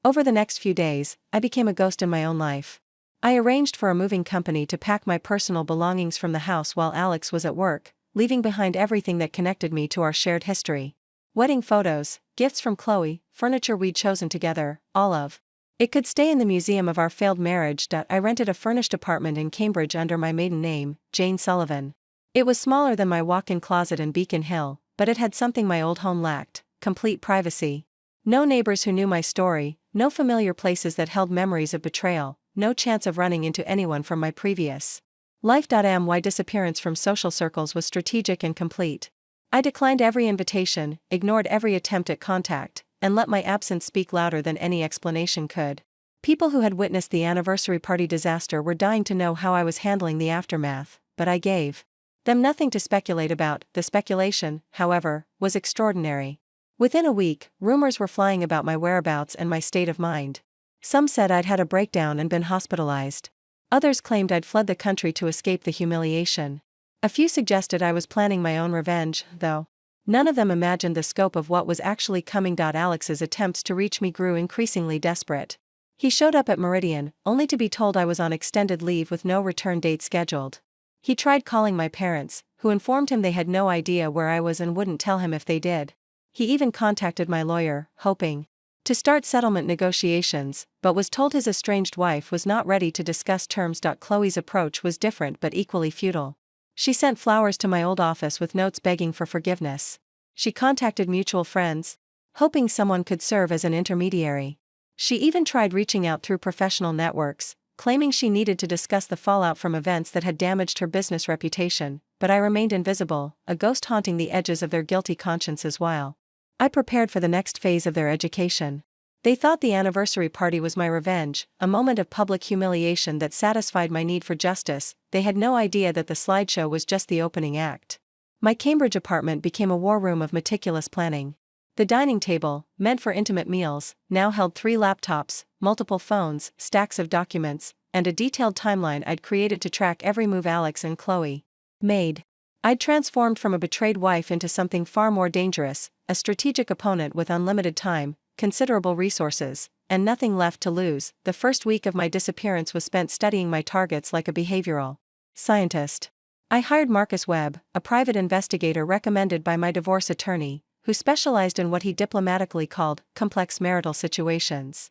Over the next few days, I became a ghost in my own life. I arranged for a moving company to pack my personal belongings from the house while Alex was at work, leaving behind everything that connected me to our shared history. Wedding photos, gifts from Chloe, furniture we'd chosen together, all of it could stay in the museum of our failed marriage. I rented a furnished apartment in Cambridge under my maiden name, Jane Sullivan. It was smaller than my walk-in closet in Beacon Hill, but it had something my old home lacked: complete privacy. No neighbors who knew my story, no familiar places that held memories of betrayal, no chance of running into anyone from my previous life. My disappearance from social circles was strategic and complete. I declined every invitation, ignored every attempt at contact, and let my absence speak louder than any explanation could. People who had witnessed the anniversary party disaster were dying to know how I was handling the aftermath, but I gave them nothing to speculate about. The speculation, however, was extraordinary. Within a week, rumors were flying about my whereabouts and my state of mind. Some said I'd had a breakdown and been hospitalized. Others claimed I'd fled the country to escape the humiliation. A few suggested I was planning my own revenge, though none of them imagined the scope of what was actually coming. Alex's attempts to reach me grew increasingly desperate. He showed up at Meridian, only to be told I was on extended leave with no return date scheduled. He tried calling my parents, who informed him they had no idea where I was and wouldn't tell him if they did. He even contacted my lawyer, hoping to start settlement negotiations, but was told his estranged wife was not ready to discuss terms. Chloe's approach was different but equally futile. She sent flowers to my old office with notes begging for forgiveness. She contacted mutual friends, hoping someone could serve as an intermediary. She even tried reaching out through professional networks, claiming she needed to discuss the fallout from events that had damaged her business reputation, but I remained invisible, a ghost haunting the edges of their guilty consciences while I prepared for the next phase of their education. They thought the anniversary party was my revenge, a moment of public humiliation that satisfied my need for justice. They had no idea that the slideshow was just the opening act. My Cambridge apartment became a war room of meticulous planning. The dining table, meant for intimate meals, now held 3 laptops, multiple phones, stacks of documents, and a detailed timeline I'd created to track every move Alex and Chloe made. I'd transformed from a betrayed wife into something far more dangerous, a strategic opponent with unlimited time, considerable resources, and nothing left to lose. The first week of my disappearance was spent studying my targets like a behavioral scientist. I hired Marcus Webb, a private investigator recommended by my divorce attorney, who specialized in what he diplomatically called complex marital situations.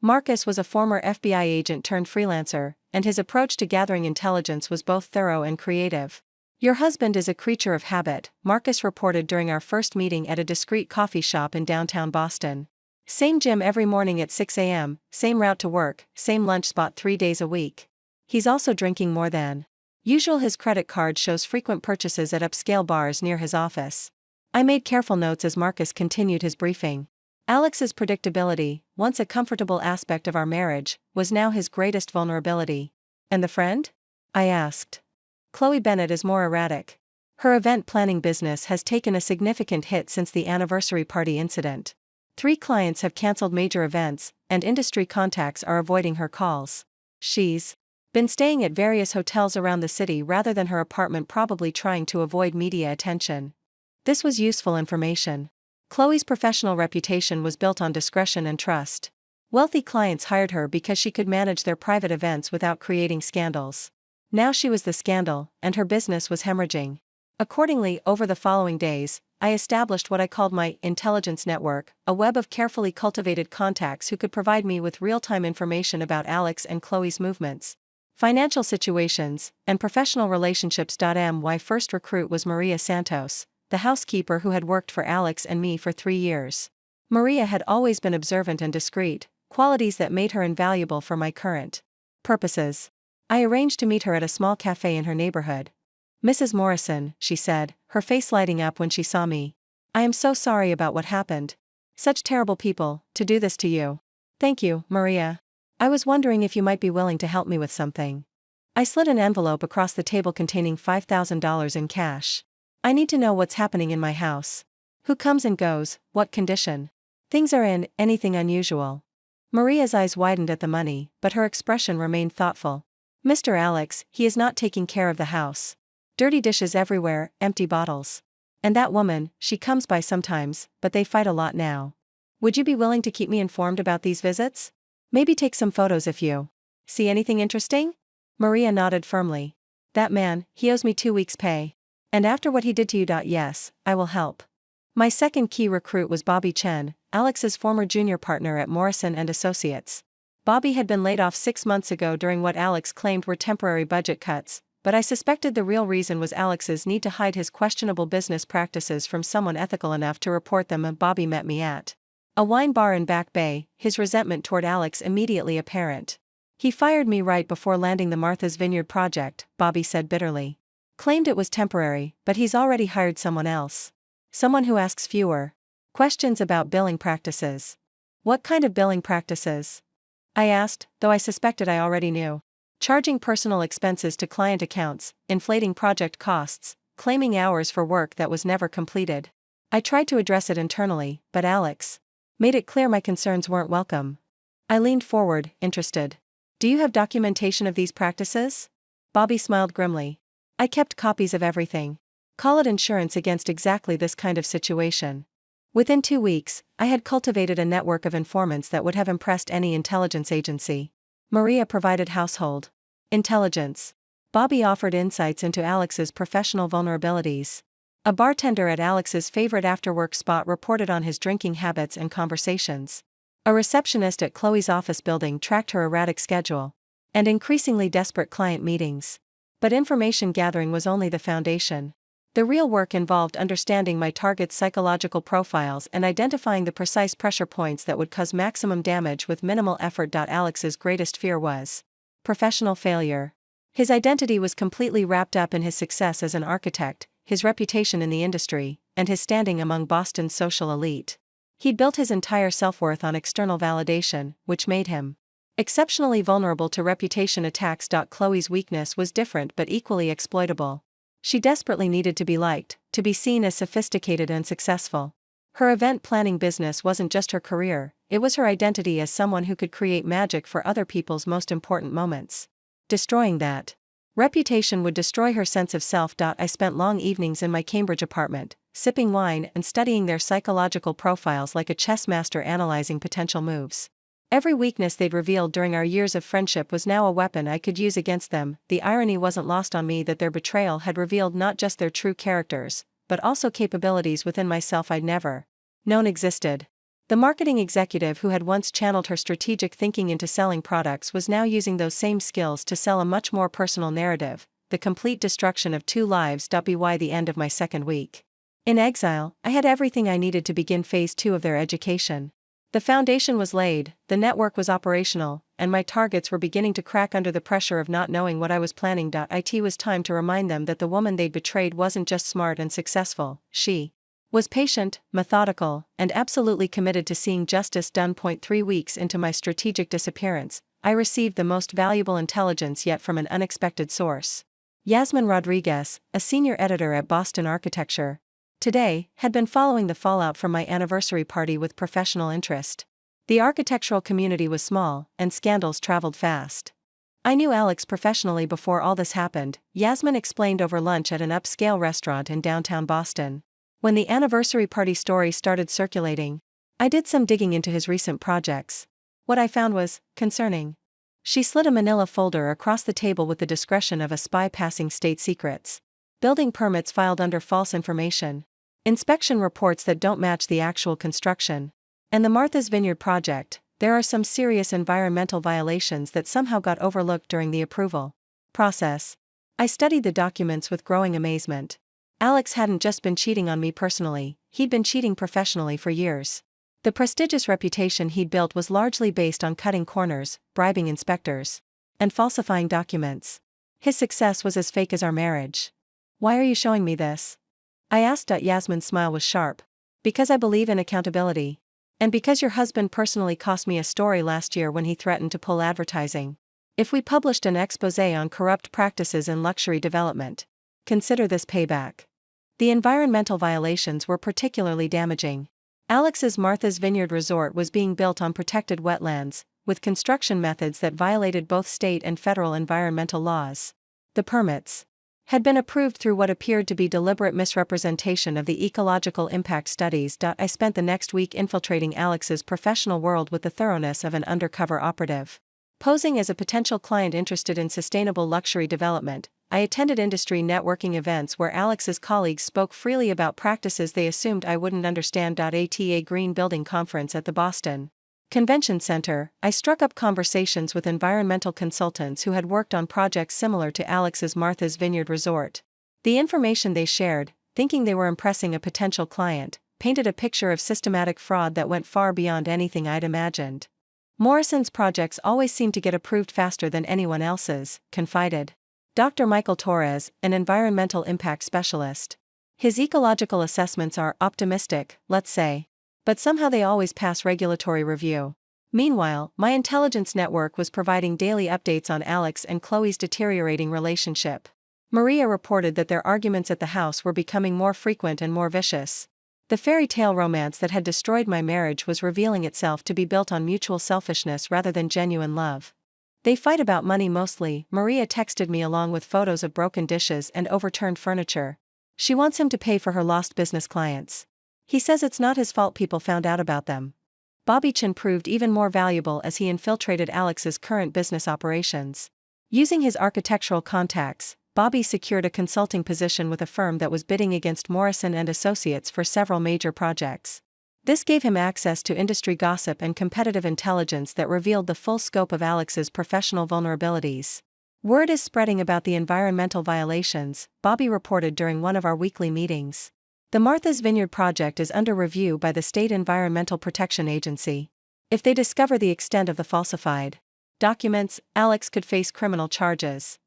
Marcus was a former FBI agent turned freelancer, and his approach to gathering intelligence was both thorough and creative. "Your husband is a creature of habit," Marcus reported during our first meeting at a discreet coffee shop in downtown Boston. Same gym every morning at 6 a.m., same route to work, same lunch spot 3 days a week. He's also drinking more than usual. His credit card shows frequent purchases at upscale bars near his office. I made careful notes as Marcus continued his briefing. Alex's predictability, once a comfortable aspect of our marriage, was now his greatest vulnerability. And the friend? I asked. Chloe Bennett is more erratic. Her event planning business has taken a significant hit since the anniversary party incident. 3 clients have cancelled major events, and industry contacts are avoiding her calls. She's been staying at various hotels around the city rather than her apartment, probably trying to avoid media attention. This was useful information. Chloe's professional reputation was built on discretion and trust. Wealthy clients hired her because she could manage their private events without creating scandals. Now she was the scandal, and her business was hemorrhaging. Accordingly, over the following days, I established what I called my intelligence network, a web of carefully cultivated contacts who could provide me with real-time information about Alex and Chloe's movements, financial situations, and professional relationships. My first recruit was Maria Santos, the housekeeper who had worked for Alex and me for 3 years. Maria had always been observant and discreet, qualities that made her invaluable for my current purposes. I arranged to meet her at a small cafe in her neighborhood. Mrs. Morrison, she said, her face lighting up when she saw me. I am so sorry about what happened. Such terrible people, to do this to you. Thank you, Maria. I was wondering if you might be willing to help me with something. I slid an envelope across the table containing $5,000 in cash. I need to know what's happening in my house. Who comes and goes, what condition things are in, anything unusual. Maria's eyes widened at the money, but her expression remained thoughtful. Mr. Alex, he is not taking care of the house. Dirty dishes everywhere, empty bottles. And that woman, she comes by sometimes, but they fight a lot now. Would you be willing to keep me informed about these visits? Maybe take some photos if you see anything interesting? Maria nodded firmly. That man, he owes me 2 weeks' pay. And after what he did to you. Yes, I will help. My second key recruit was Bobby Chen, Alex's former junior partner at Morrison and Associates. Bobby had been laid off 6 months ago during what Alex claimed were temporary budget cuts, but I suspected the real reason was Alex's need to hide his questionable business practices from someone ethical enough to report them. And Bobby met me at a wine bar in Back Bay, his resentment toward Alex immediately apparent. He fired me right before landing the Martha's Vineyard project, Bobby said bitterly. Claimed it was temporary, but he's already hired someone else. Someone who asks fewer questions about billing practices. What kind of billing practices? I asked, though I suspected I already knew. Charging personal expenses to client accounts, inflating project costs, claiming hours for work that was never completed. I tried to address it internally, but Alex made it clear my concerns weren't welcome. I leaned forward, interested. Do you have documentation of these practices? Bobby smiled grimly. I kept copies of everything. Call it insurance against exactly this kind of situation. Within 2 weeks, I had cultivated a network of informants that would have impressed any intelligence agency. Maria provided household intelligence. Bobby offered insights into Alex's professional vulnerabilities. A bartender at Alex's favorite after-work spot reported on his drinking habits and conversations. A receptionist at Chloe's office building tracked her erratic schedule and increasingly desperate client meetings. But information gathering was only the foundation. The real work involved understanding my target's psychological profiles and identifying the precise pressure points that would cause maximum damage with minimal effort. Alex's greatest fear was professional failure. His identity was completely wrapped up in his success as an architect, his reputation in the industry, and his standing among Boston's social elite. He'd built his entire self-worth on external validation, which made him exceptionally vulnerable to reputation attacks. Chloe's weakness was different but equally exploitable. She desperately needed to be liked, to be seen as sophisticated and successful. Her event planning business wasn't just her career, it was her identity as someone who could create magic for other people's most important moments. Destroying that reputation would destroy her sense of self. I spent long evenings in my Cambridge apartment, sipping wine and studying their psychological profiles like a chess master analyzing potential moves. Every weakness they'd revealed during our years of friendship was now a weapon I could use against them. The irony wasn't lost on me that their betrayal had revealed not just their true characters, but also capabilities within myself I'd never known existed. The marketing executive who had once channeled her strategic thinking into selling products was now using those same skills to sell a much more personal narrative, the complete destruction of 2 lives. By the end of my second week in exile, I had everything I needed to begin phase 2 of their education. The foundation was laid, the network was operational, and my targets were beginning to crack under the pressure of not knowing what I was planning. It was time to remind them that the woman they'd betrayed wasn't just smart and successful, she was patient, methodical, and absolutely committed to seeing justice done. 3 weeks into my strategic disappearance, I received the most valuable intelligence yet from an unexpected source. Yasmin Rodriguez, a senior editor at Boston Architecture Today, had been following the fallout from my anniversary party with professional interest. The architectural community was small, and scandals traveled fast. I knew Alex professionally before all this happened, Yasmin explained over lunch at an upscale restaurant in downtown Boston. When the anniversary party story started circulating, I did some digging into his recent projects. What I found was concerning. She slid a manila folder across the table with the discretion of a spy passing state secrets. Building permits filed under false information. Inspection reports that don't match the actual construction. And the Martha's Vineyard project, there are some serious environmental violations that somehow got overlooked during the approval process. I studied the documents with growing amazement. Alex hadn't just been cheating on me personally, he'd been cheating professionally for years. The prestigious reputation he'd built was largely based on cutting corners, bribing inspectors, and falsifying documents. His success was as fake as our marriage. Why are you showing me this? I asked. Yasmin's smile was sharp. Because I believe in accountability. And because your husband personally cost me a story last year when he threatened to pull advertising. If we published an exposé on corrupt practices in luxury development, consider this payback. The environmental violations were particularly damaging. Alex's Martha's Vineyard resort was being built on protected wetlands, with construction methods that violated both state and federal environmental laws. The permits had been approved through what appeared to be deliberate misrepresentation of the ecological impact studies. I spent the next week infiltrating Alex's professional world with the thoroughness of an undercover operative. Posing as a potential client interested in sustainable luxury development, I attended industry networking events where Alex's colleagues spoke freely about practices they assumed I wouldn't understand. At a green building conference at the Boston Convention Center, I struck up conversations with environmental consultants who had worked on projects similar to Alex's Martha's Vineyard resort. The information they shared, thinking they were impressing a potential client, painted a picture of systematic fraud that went far beyond anything I'd imagined. Morrison's projects always seemed to get approved faster than anyone else's, confided Dr. Michael Torres, an environmental impact specialist. His ecological assessments are optimistic, let's say. But somehow they always pass regulatory review. Meanwhile, my intelligence network was providing daily updates on Alex and Chloe's deteriorating relationship. Maria reported that their arguments at the house were becoming more frequent and more vicious. The fairy tale romance that had destroyed my marriage was revealing itself to be built on mutual selfishness rather than genuine love. They fight about money mostly. Maria texted me along with photos of broken dishes and overturned furniture. She wants him to pay for her lost business clients. He says it's not his fault people found out about them. Bobby Chin proved even more valuable as he infiltrated Alex's current business operations. Using his architectural contacts, Bobby secured a consulting position with a firm that was bidding against Morrison and Associates for several major projects. This gave him access to industry gossip and competitive intelligence that revealed the full scope of Alex's professional vulnerabilities. Word is spreading about the environmental violations, Bobby reported during one of our weekly meetings. The Martha's Vineyard project is under review by the State Environmental Protection Agency. If they discover the extent of the falsified documents, Alex could face criminal charges.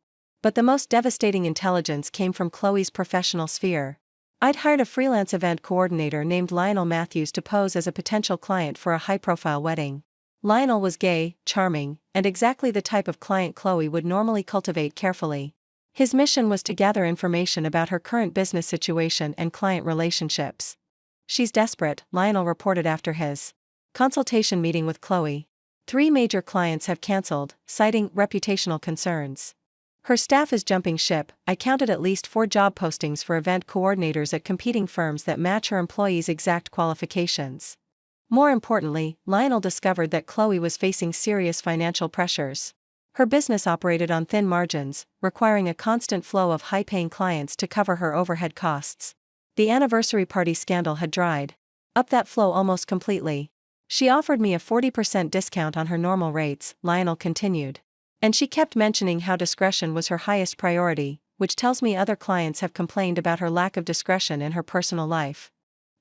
But the most devastating intelligence came from Chloe's professional sphere. I'd hired a freelance event coordinator named Lionel Matthews to pose as a potential client for a high-profile wedding. Lionel was gay, charming, and exactly the type of client Chloe would normally cultivate carefully. His mission was to gather information about her current business situation and client relationships. She's desperate, Lionel reported after his consultation meeting with Chloe. 3 major clients have cancelled, citing reputational concerns. Her staff is jumping ship. I counted at least 4 job postings for event coordinators at competing firms that match her employees' exact qualifications. More importantly, Lionel discovered that Chloe was facing serious financial pressures. Her business operated on thin margins, requiring a constant flow of high-paying clients to cover her overhead costs. The anniversary party scandal had dried up that flow almost completely. She offered me a 40% discount on her normal rates, Lionel continued. And she kept mentioning how discretion was her highest priority, which tells me other clients have complained about her lack of discretion in her personal life.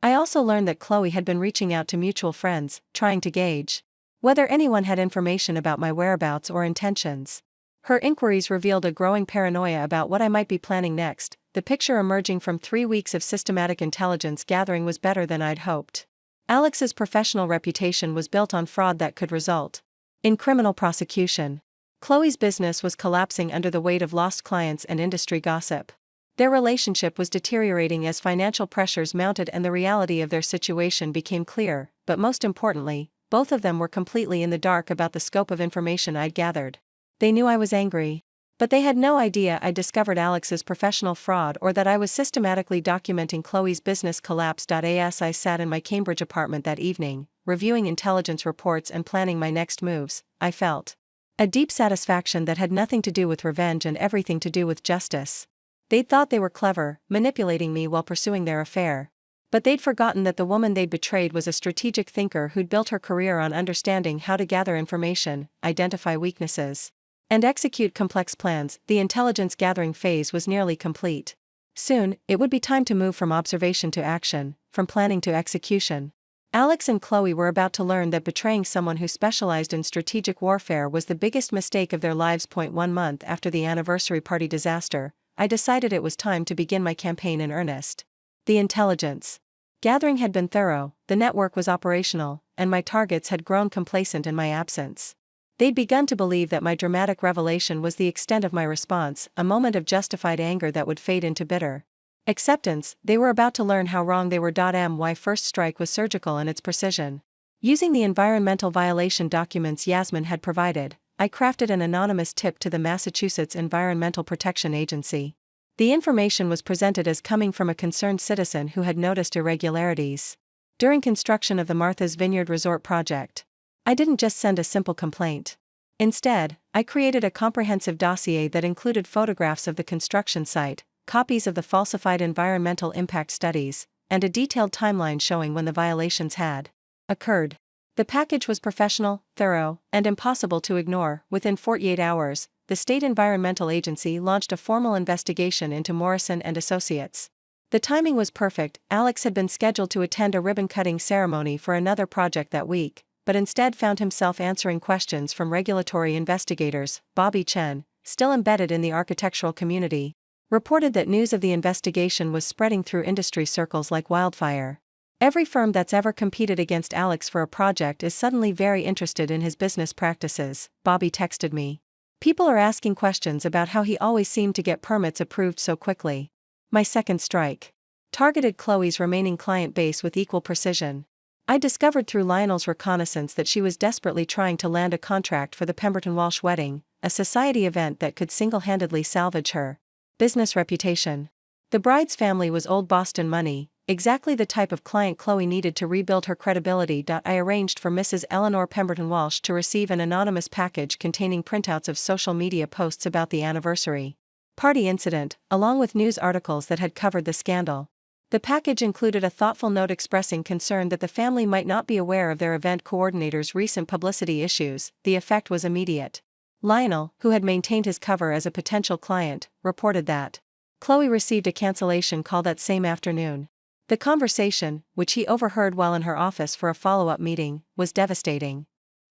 I also learned that Chloe had been reaching out to mutual friends, trying to gauge whether anyone had information about my whereabouts or intentions. Her inquiries revealed a growing paranoia about what I might be planning next. The picture emerging from 3 weeks of systematic intelligence gathering was better than I'd hoped. Alex's professional reputation was built on fraud that could result in criminal prosecution. Chloe's business was collapsing under the weight of lost clients and industry gossip. Their relationship was deteriorating as financial pressures mounted and the reality of their situation became clear, but most importantly, both of them were completely in the dark about the scope of information I'd gathered. They knew I was angry, but they had no idea I'd discovered Alex's professional fraud or that I was systematically documenting Chloe's business collapse. As I sat in my Cambridge apartment that evening, reviewing intelligence reports and planning my next moves, I felt a deep satisfaction that had nothing to do with revenge and everything to do with justice. They'd thought they were clever, manipulating me while pursuing their affair. But they'd forgotten that the woman they'd betrayed was a strategic thinker who'd built her career on understanding how to gather information, identify weaknesses, and execute complex plans. The intelligence gathering phase was nearly complete. Soon, it would be time to move from observation to action, from planning to execution. Alex and Chloe were about to learn that betraying someone who specialized in strategic warfare was the biggest mistake of their lives. 1 month after the anniversary party disaster, I decided it was time to begin my campaign in earnest. The intelligence gathering had been thorough, the network was operational, and my targets had grown complacent in my absence. They'd begun to believe that my dramatic revelation was the extent of my response, a moment of justified anger that would fade into bitter acceptance. They were about to learn how wrong they were. My first strike was surgical in its precision. Using the environmental violation documents Yasmin had provided, I crafted an anonymous tip to the Massachusetts Environmental Protection Agency. The information was presented as coming from a concerned citizen who had noticed irregularities during construction of the Martha's Vineyard Resort project. I didn't just send a simple complaint. Instead, I created a comprehensive dossier that included photographs of the construction site, copies of the falsified environmental impact studies, and a detailed timeline showing when the violations had occurred. The package was professional, thorough, and impossible to ignore. Within 48 hours, the State Environmental Agency launched a formal investigation into Morrison and Associates. The timing was perfect. Alex had been scheduled to attend a ribbon-cutting ceremony for another project that week, but instead found himself answering questions from regulatory investigators. Bobby Chen, still embedded in the architectural community, reported that news of the investigation was spreading through industry circles like wildfire. Every firm that's ever competed against Alex for a project is suddenly very interested in his business practices, Bobby texted me. People are asking questions about how he always seemed to get permits approved so quickly. My second strike targeted Chloe's remaining client base with equal precision. I discovered through Lionel's reconnaissance that she was desperately trying to land a contract for the Pemberton Walsh wedding, a society event that could single-handedly salvage her business reputation. The bride's family was old Boston money, exactly the type of client Chloe needed to rebuild her credibility. I arranged for Mrs. Eleanor Pemberton Walsh to receive an anonymous package containing printouts of social media posts about the anniversary party incident, along with news articles that had covered the scandal. The package included a thoughtful note expressing concern that the family might not be aware of their event coordinator's recent publicity issues. The effect was immediate. Lionel, who had maintained his cover as a potential client, reported that Chloe received a cancellation call that same afternoon. The conversation, which he overheard while in her office for a follow-up meeting, was devastating.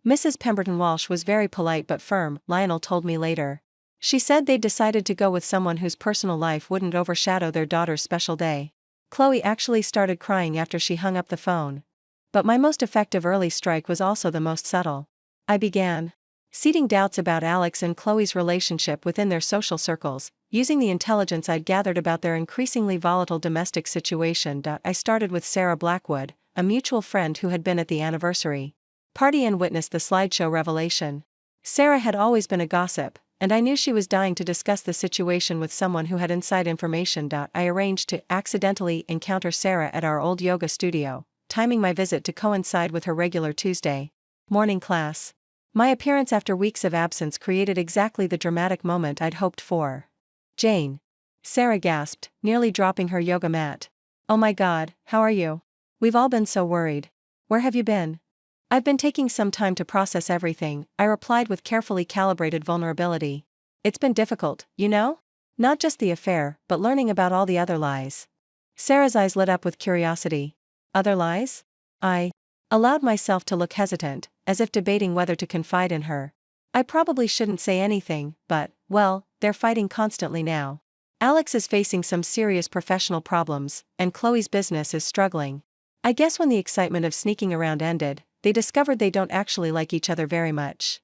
Mrs. Pemberton Walsh was very polite but firm, Lionel told me later. She said they'd decided to go with someone whose personal life wouldn't overshadow their daughter's special day. Chloe actually started crying after she hung up the phone. But my most effective early strike was also the most subtle. I began seeding doubts about Alex and Chloe's relationship within their social circles, using the intelligence I'd gathered about their increasingly volatile domestic situation. I started with Sarah Blackwood, a mutual friend who had been at the anniversary party and witnessed the slideshow revelation. Sarah had always been a gossip, and I knew she was dying to discuss the situation with someone who had inside information. I arranged to accidentally encounter Sarah at our old yoga studio, timing my visit to coincide with her regular Tuesday morning class. My appearance after weeks of absence created exactly the dramatic moment I'd hoped for. Jane. Sarah gasped, nearly dropping her yoga mat. Oh my God, how are you? We've all been so worried. Where have you been? I've been taking some time to process everything, I replied with carefully calibrated vulnerability. It's been difficult, you know? Not just the affair, but learning about all the other lies. Sarah's eyes lit up with curiosity. Other lies? I allowed myself to look hesitant, as if debating whether to confide in her. I probably shouldn't say anything, but, well, they're fighting constantly now. Alex is facing some serious professional problems, and Chloe's business is struggling. I guess when the excitement of sneaking around ended, they discovered they don't actually like each other very much.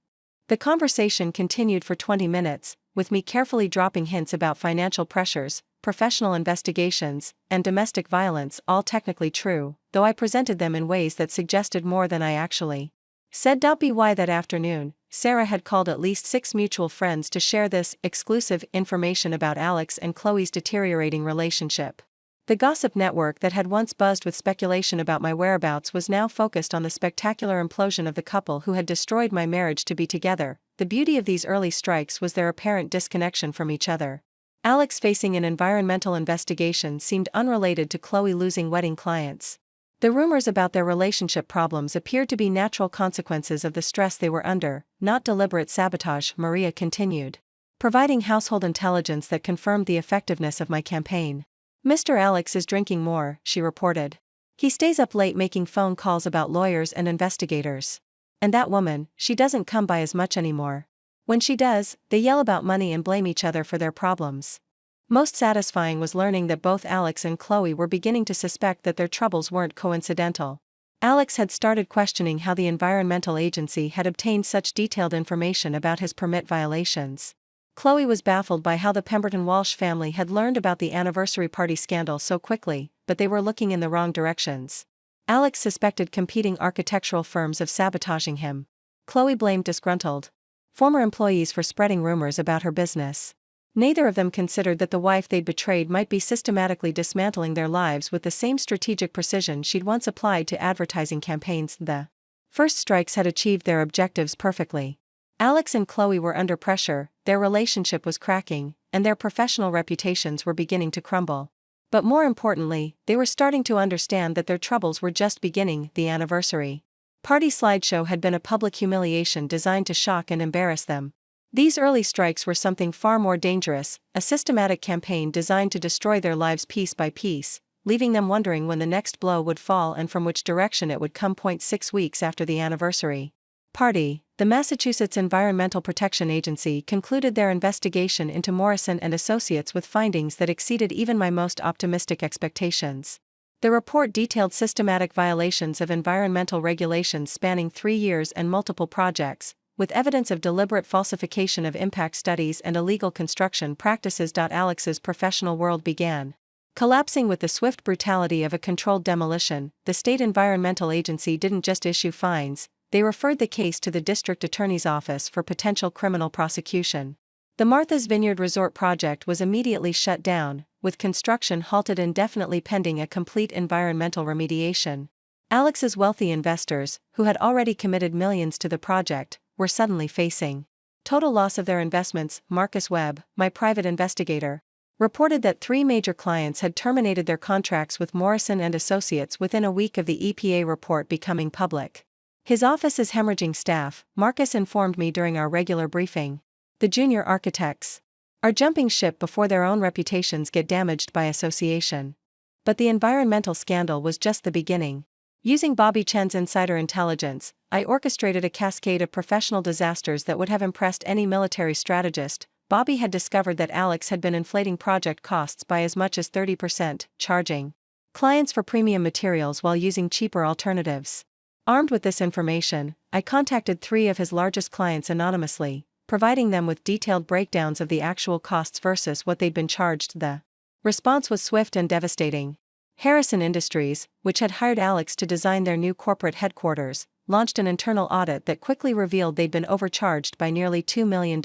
The conversation continued for 20 minutes, with me carefully dropping hints about financial pressures, professional investigations, and domestic violence, all technically true, though I presented them in ways that suggested more than I actually said. By that afternoon, Sarah had called at least 6 mutual friends to share this exclusive information about Alex and Chloe's deteriorating relationship. The gossip network that had once buzzed with speculation about my whereabouts was now focused on the spectacular implosion of the couple who had destroyed my marriage to be together. The beauty of these early strikes was their apparent disconnection from each other. Alex facing an environmental investigation seemed unrelated to Chloe losing wedding clients. The rumors about their relationship problems appeared to be natural consequences of the stress they were under, not deliberate sabotage, Maria continued, providing household intelligence that confirmed the effectiveness of my campaign. Mr. Alex is drinking more, she reported. He stays up late making phone calls about lawyers and investigators. And that woman, she doesn't come by as much anymore. When she does, they yell about money and blame each other for their problems. Most satisfying was learning that both Alex and Chloe were beginning to suspect that their troubles weren't coincidental. Alex had started questioning how the environmental agency had obtained such detailed information about his permit violations. Chloe was baffled by how the Pemberton Walsh family had learned about the anniversary party scandal so quickly, but they were looking in the wrong directions. Alex suspected competing architectural firms of sabotaging him. Chloe blamed disgruntled former employees for spreading rumors about her business. Neither of them considered that the wife they'd betrayed might be systematically dismantling their lives with the same strategic precision she'd once applied to advertising campaigns. The first strikes had achieved their objectives perfectly. Alex and Chloe were under pressure, their relationship was cracking, and their professional reputations were beginning to crumble. But more importantly, they were starting to understand that their troubles were just beginning. The anniversary party slideshow had been a public humiliation designed to shock and embarrass them. These early strikes were something far more dangerous, a systematic campaign designed to destroy their lives piece by piece, leaving them wondering when the next blow would fall and from which direction it would come. 6 weeks after the anniversary party, the Massachusetts Environmental Protection Agency concluded their investigation into Morrison and Associates with findings that exceeded even my most optimistic expectations. The report detailed systematic violations of environmental regulations spanning 3 years and multiple projects, with evidence of deliberate falsification of impact studies and illegal construction practices. Alex's professional world began collapsing with the swift brutality of a controlled demolition. The state environmental agency didn't just issue fines, they referred the case to the district attorney's office for potential criminal prosecution. The Martha's Vineyard Resort project was immediately shut down, with construction halted indefinitely pending a complete environmental remediation. Alex's wealthy investors, who had already committed millions to the project, were suddenly facing total loss of their investments. Marcus Webb, my private investigator, reported that 3 major clients had terminated their contracts with Morrison and Associates within a week of the EPA report becoming public. His office is hemorrhaging staff, Marcus informed me during our regular briefing. The junior architects are jumping ship before their own reputations get damaged by association. But the environmental scandal was just the beginning. Using Bobby Chen's insider intelligence, I orchestrated a cascade of professional disasters that would have impressed any military strategist. Bobby had discovered that Alex had been inflating project costs by as much as 30%, charging clients for premium materials while using cheaper alternatives. Armed with this information, I contacted 3 of his largest clients anonymously, providing them with detailed breakdowns of the actual costs versus what they'd been charged. The response was swift and devastating. Harrison Industries, which had hired Alex to design their new corporate headquarters, launched an internal audit that quickly revealed they'd been overcharged by nearly $2 million.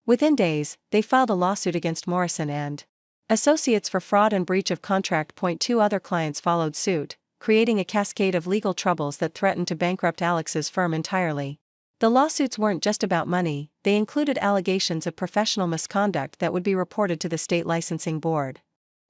Within days, they filed a lawsuit against Morrison and Associates for fraud and breach of contract. 2 other clients followed suit, creating a cascade of legal troubles that threatened to bankrupt Alex's firm entirely. The lawsuits weren't just about money, they included allegations of professional misconduct that would be reported to the state licensing board.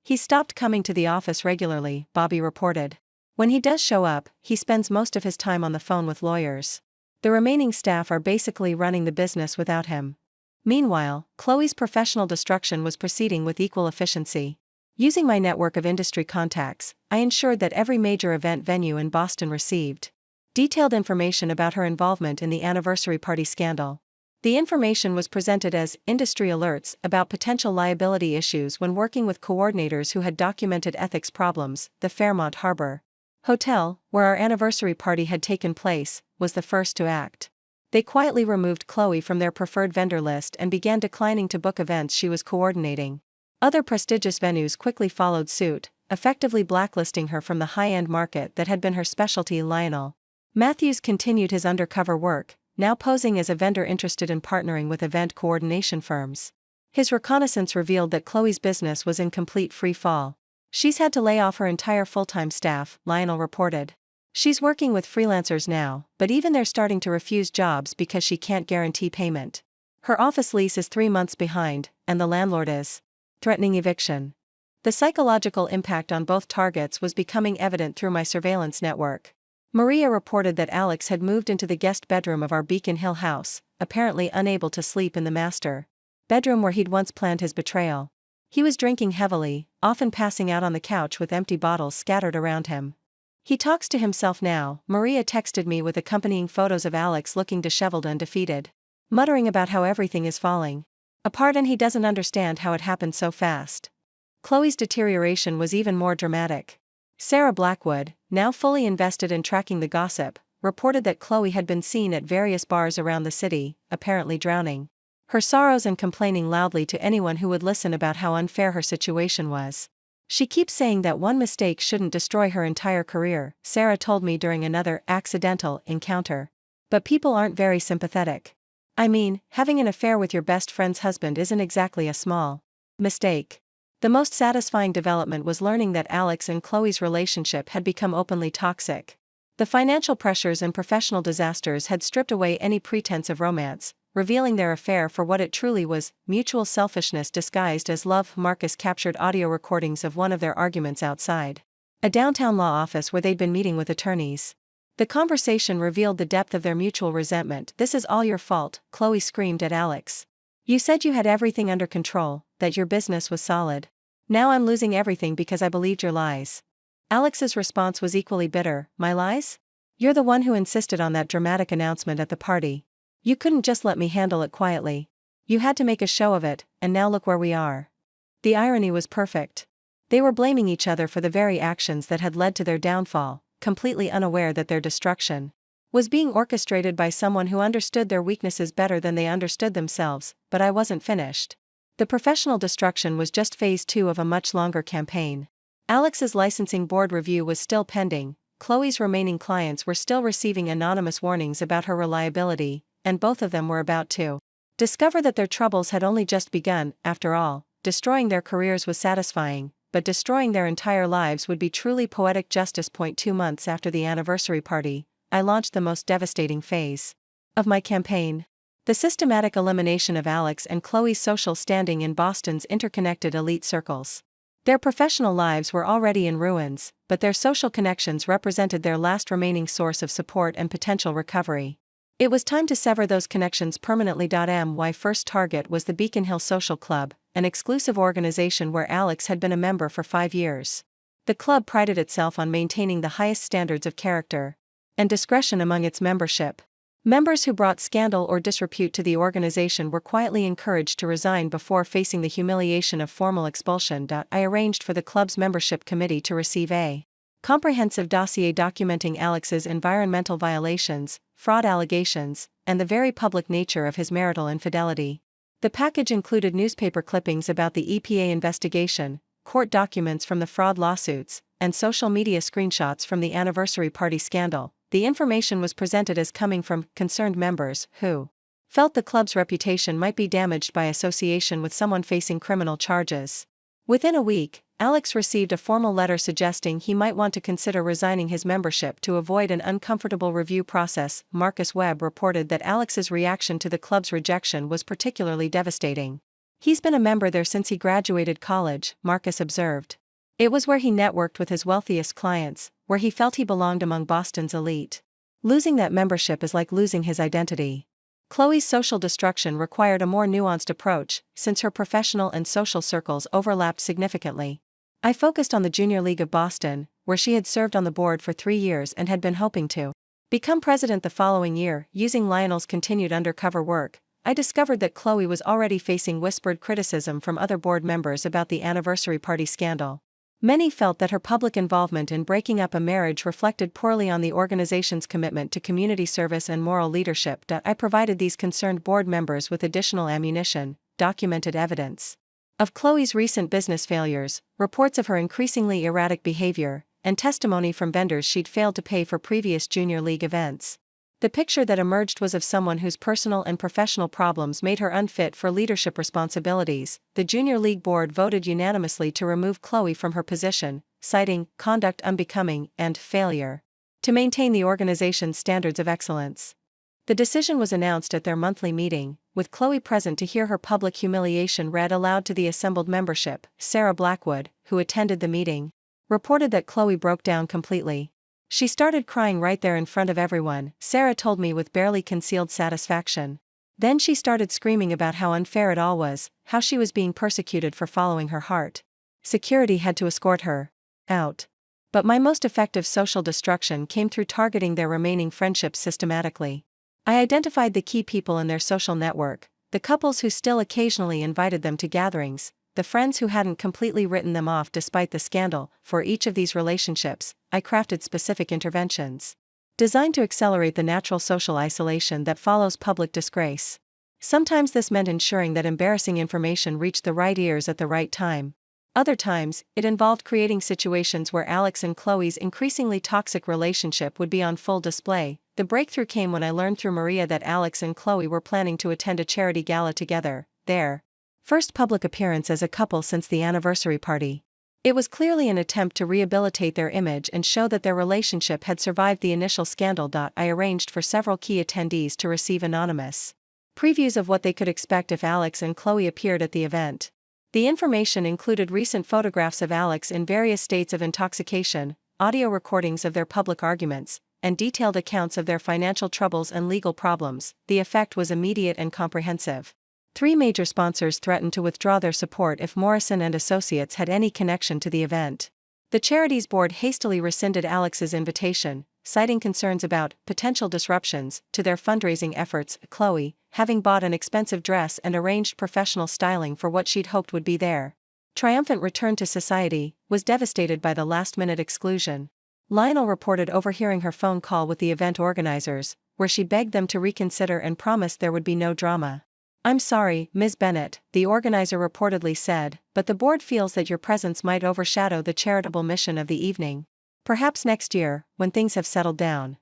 He stopped coming to the office regularly, Bobby reported. When he does show up, he spends most of his time on the phone with lawyers. The remaining staff are basically running the business without him. Meanwhile, Chloe's professional destruction was proceeding with equal efficiency. Using my network of industry contacts, I ensured that every major event venue in Boston received detailed information about her involvement in the anniversary party scandal. The information was presented as industry alerts about potential liability issues when working with coordinators who had documented ethics problems. The Fairmont Harbor Hotel, where our anniversary party had taken place, was the first to act. They quietly removed Chloe from their preferred vendor list and began declining to book events she was coordinating. Other prestigious venues quickly followed suit, effectively blacklisting her from the high-end market that had been her specialty. Lionel Matthews continued his undercover work, now posing as a vendor interested in partnering with event coordination firms. His reconnaissance revealed that Chloe's business was in complete free fall. She's had to lay off her entire full-time staff, Lionel reported. She's working with freelancers now, but even they're starting to refuse jobs because she can't guarantee payment. Her office lease is 3 months behind, and the landlord is threatening eviction. The psychological impact on both targets was becoming evident through my surveillance network. Maria reported that Alex had moved into the guest bedroom of our Beacon Hill house, apparently unable to sleep in the master bedroom where he'd once planned his betrayal. He was drinking heavily, often passing out on the couch with empty bottles scattered around him. He talks to himself now, Maria texted me with accompanying photos of Alex looking disheveled and defeated, muttering about how everything is falling apart and he doesn't understand how it happened so fast. Chloe's deterioration was even more dramatic. Sarah Blackwood, now fully invested in tracking the gossip, reported that Chloe had been seen at various bars around the city, apparently drowning her sorrows and complaining loudly to anyone who would listen about how unfair her situation was. She keeps saying that one mistake shouldn't destroy her entire career, Sarah told me during another accidental encounter. But people aren't very sympathetic. I mean, having an affair with your best friend's husband isn't exactly a small mistake. The most satisfying development was learning that Alex and Chloe's relationship had become openly toxic. The financial pressures and professional disasters had stripped away any pretense of romance, revealing their affair for what it truly was, mutual selfishness disguised as love. Marcus captured audio recordings of one of their arguments outside a downtown law office where they'd been meeting with attorneys. The conversation revealed the depth of their mutual resentment. "This is all your fault," Chloe screamed at Alex. "You said you had everything under control, that your business was solid. Now I'm losing everything because I believed your lies." Alex's response was equally bitter. "My lies? You're the one who insisted on that dramatic announcement at the party. You couldn't just let me handle it quietly. You had to make a show of it, and now look where we are." The irony was perfect. They were blaming each other for the very actions that had led to their downfall, completely unaware that their destruction was being orchestrated by someone who understood their weaknesses better than they understood themselves. But I wasn't finished. The professional destruction was just phase 2 of a much longer campaign. Alex's licensing board review was still pending, Chloe's remaining clients were still receiving anonymous warnings about her reliability, and both of them were about to discover that their troubles had only just begun. After all, destroying their careers was satisfying, but destroying their entire lives would be truly poetic justice. 2 months after the anniversary party, I launched the most devastating phase of my campaign. The systematic elimination of Alex and Chloe's social standing in Boston's interconnected elite circles. Their professional lives were already in ruins, but their social connections represented their last remaining source of support and potential recovery. It was time to sever those connections permanently. My first target was the Beacon Hill Social Club, an exclusive organization where Alex had been a member for 5 years. The club prided itself on maintaining the highest standards of character and discretion among its membership. Members who brought scandal or disrepute to the organization were quietly encouraged to resign before facing the humiliation of formal expulsion. I arranged for the club's membership committee to receive a comprehensive dossier documenting Alex's environmental violations, fraud allegations, and the very public nature of his marital infidelity. The package included newspaper clippings about the EPA investigation, court documents from the fraud lawsuits, and social media screenshots from the anniversary party scandal. The information was presented as coming from concerned members who felt the club's reputation might be damaged by association with someone facing criminal charges. Within a week, Alex received a formal letter suggesting he might want to consider resigning his membership to avoid an uncomfortable review process. Marcus Webb reported that Alex's reaction to the club's rejection was particularly devastating. "He's been a member there since he graduated college," Marcus observed. "It was where he networked with his wealthiest clients, where he felt he belonged among Boston's elite. Losing that membership is like losing his identity." Chloe's social destruction required a more nuanced approach, since her professional and social circles overlapped significantly. I focused on the Junior League of Boston, where she had served on the board for 3 years and had been hoping to become president the following year. Using Lionel's continued undercover work, I discovered that Chloe was already facing whispered criticism from other board members about the anniversary party scandal. Many felt that her public involvement in breaking up a marriage reflected poorly on the organization's commitment to community service and moral leadership. I provided these concerned board members with additional ammunition, documented evidence of Chloe's recent business failures, reports of her increasingly erratic behavior, and testimony from vendors she'd failed to pay for previous Junior League events. The picture that emerged was of someone whose personal and professional problems made her unfit for leadership responsibilities. The Junior League board voted unanimously to remove Chloe from her position, citing conduct unbecoming and failure to maintain the organization's standards of excellence. The decision was announced at their monthly meeting, with Chloe present to hear her public humiliation read aloud to the assembled membership. Sarah Blackwood, who attended the meeting, reported that Chloe broke down completely. She started crying right there in front of everyone, Sarah told me with barely concealed satisfaction. Then she started screaming about how unfair it all was, how she was being persecuted for following her heart. Security had to escort her out. But my most effective social destruction came through targeting their remaining friendships systematically. I identified the key people in their social network, the couples who still occasionally invited them to gatherings, the friends who hadn't completely written them off despite the scandal. For each of these relationships, I crafted specific interventions designed to accelerate the natural social isolation that follows public disgrace. Sometimes this meant ensuring that embarrassing information reached the right ears at the right time. Other times, it involved creating situations where Alex and Chloe's increasingly toxic relationship would be on full display. The breakthrough came when I learned through Maria that Alex and Chloe were planning to attend a charity gala together, their first public appearance as a couple since the anniversary party. It was clearly an attempt to rehabilitate their image and show that their relationship had survived the initial scandal. I arranged for several key attendees to receive anonymous previews of what they could expect if Alex and Chloe appeared at the event. The information included recent photographs of Alex in various states of intoxication, audio recordings of their public arguments, and detailed accounts of their financial troubles and legal problems. The effect was immediate and comprehensive. 3 major sponsors threatened to withdraw their support if Morrison and Associates had any connection to the event. The charity's board hastily rescinded Alex's invitation, citing concerns about potential disruptions to their fundraising efforts. Chloe, having bought an expensive dress and arranged professional styling for what she'd hoped would be their triumphant return to society, was devastated by the last-minute exclusion. Lionel reported overhearing her phone call with the event organizers, where she begged them to reconsider and promised there would be no drama. "I'm sorry, Ms. Bennett," the organizer reportedly said, "but the board feels that your presence might overshadow the charitable mission of the evening. Perhaps next year, when things have settled down."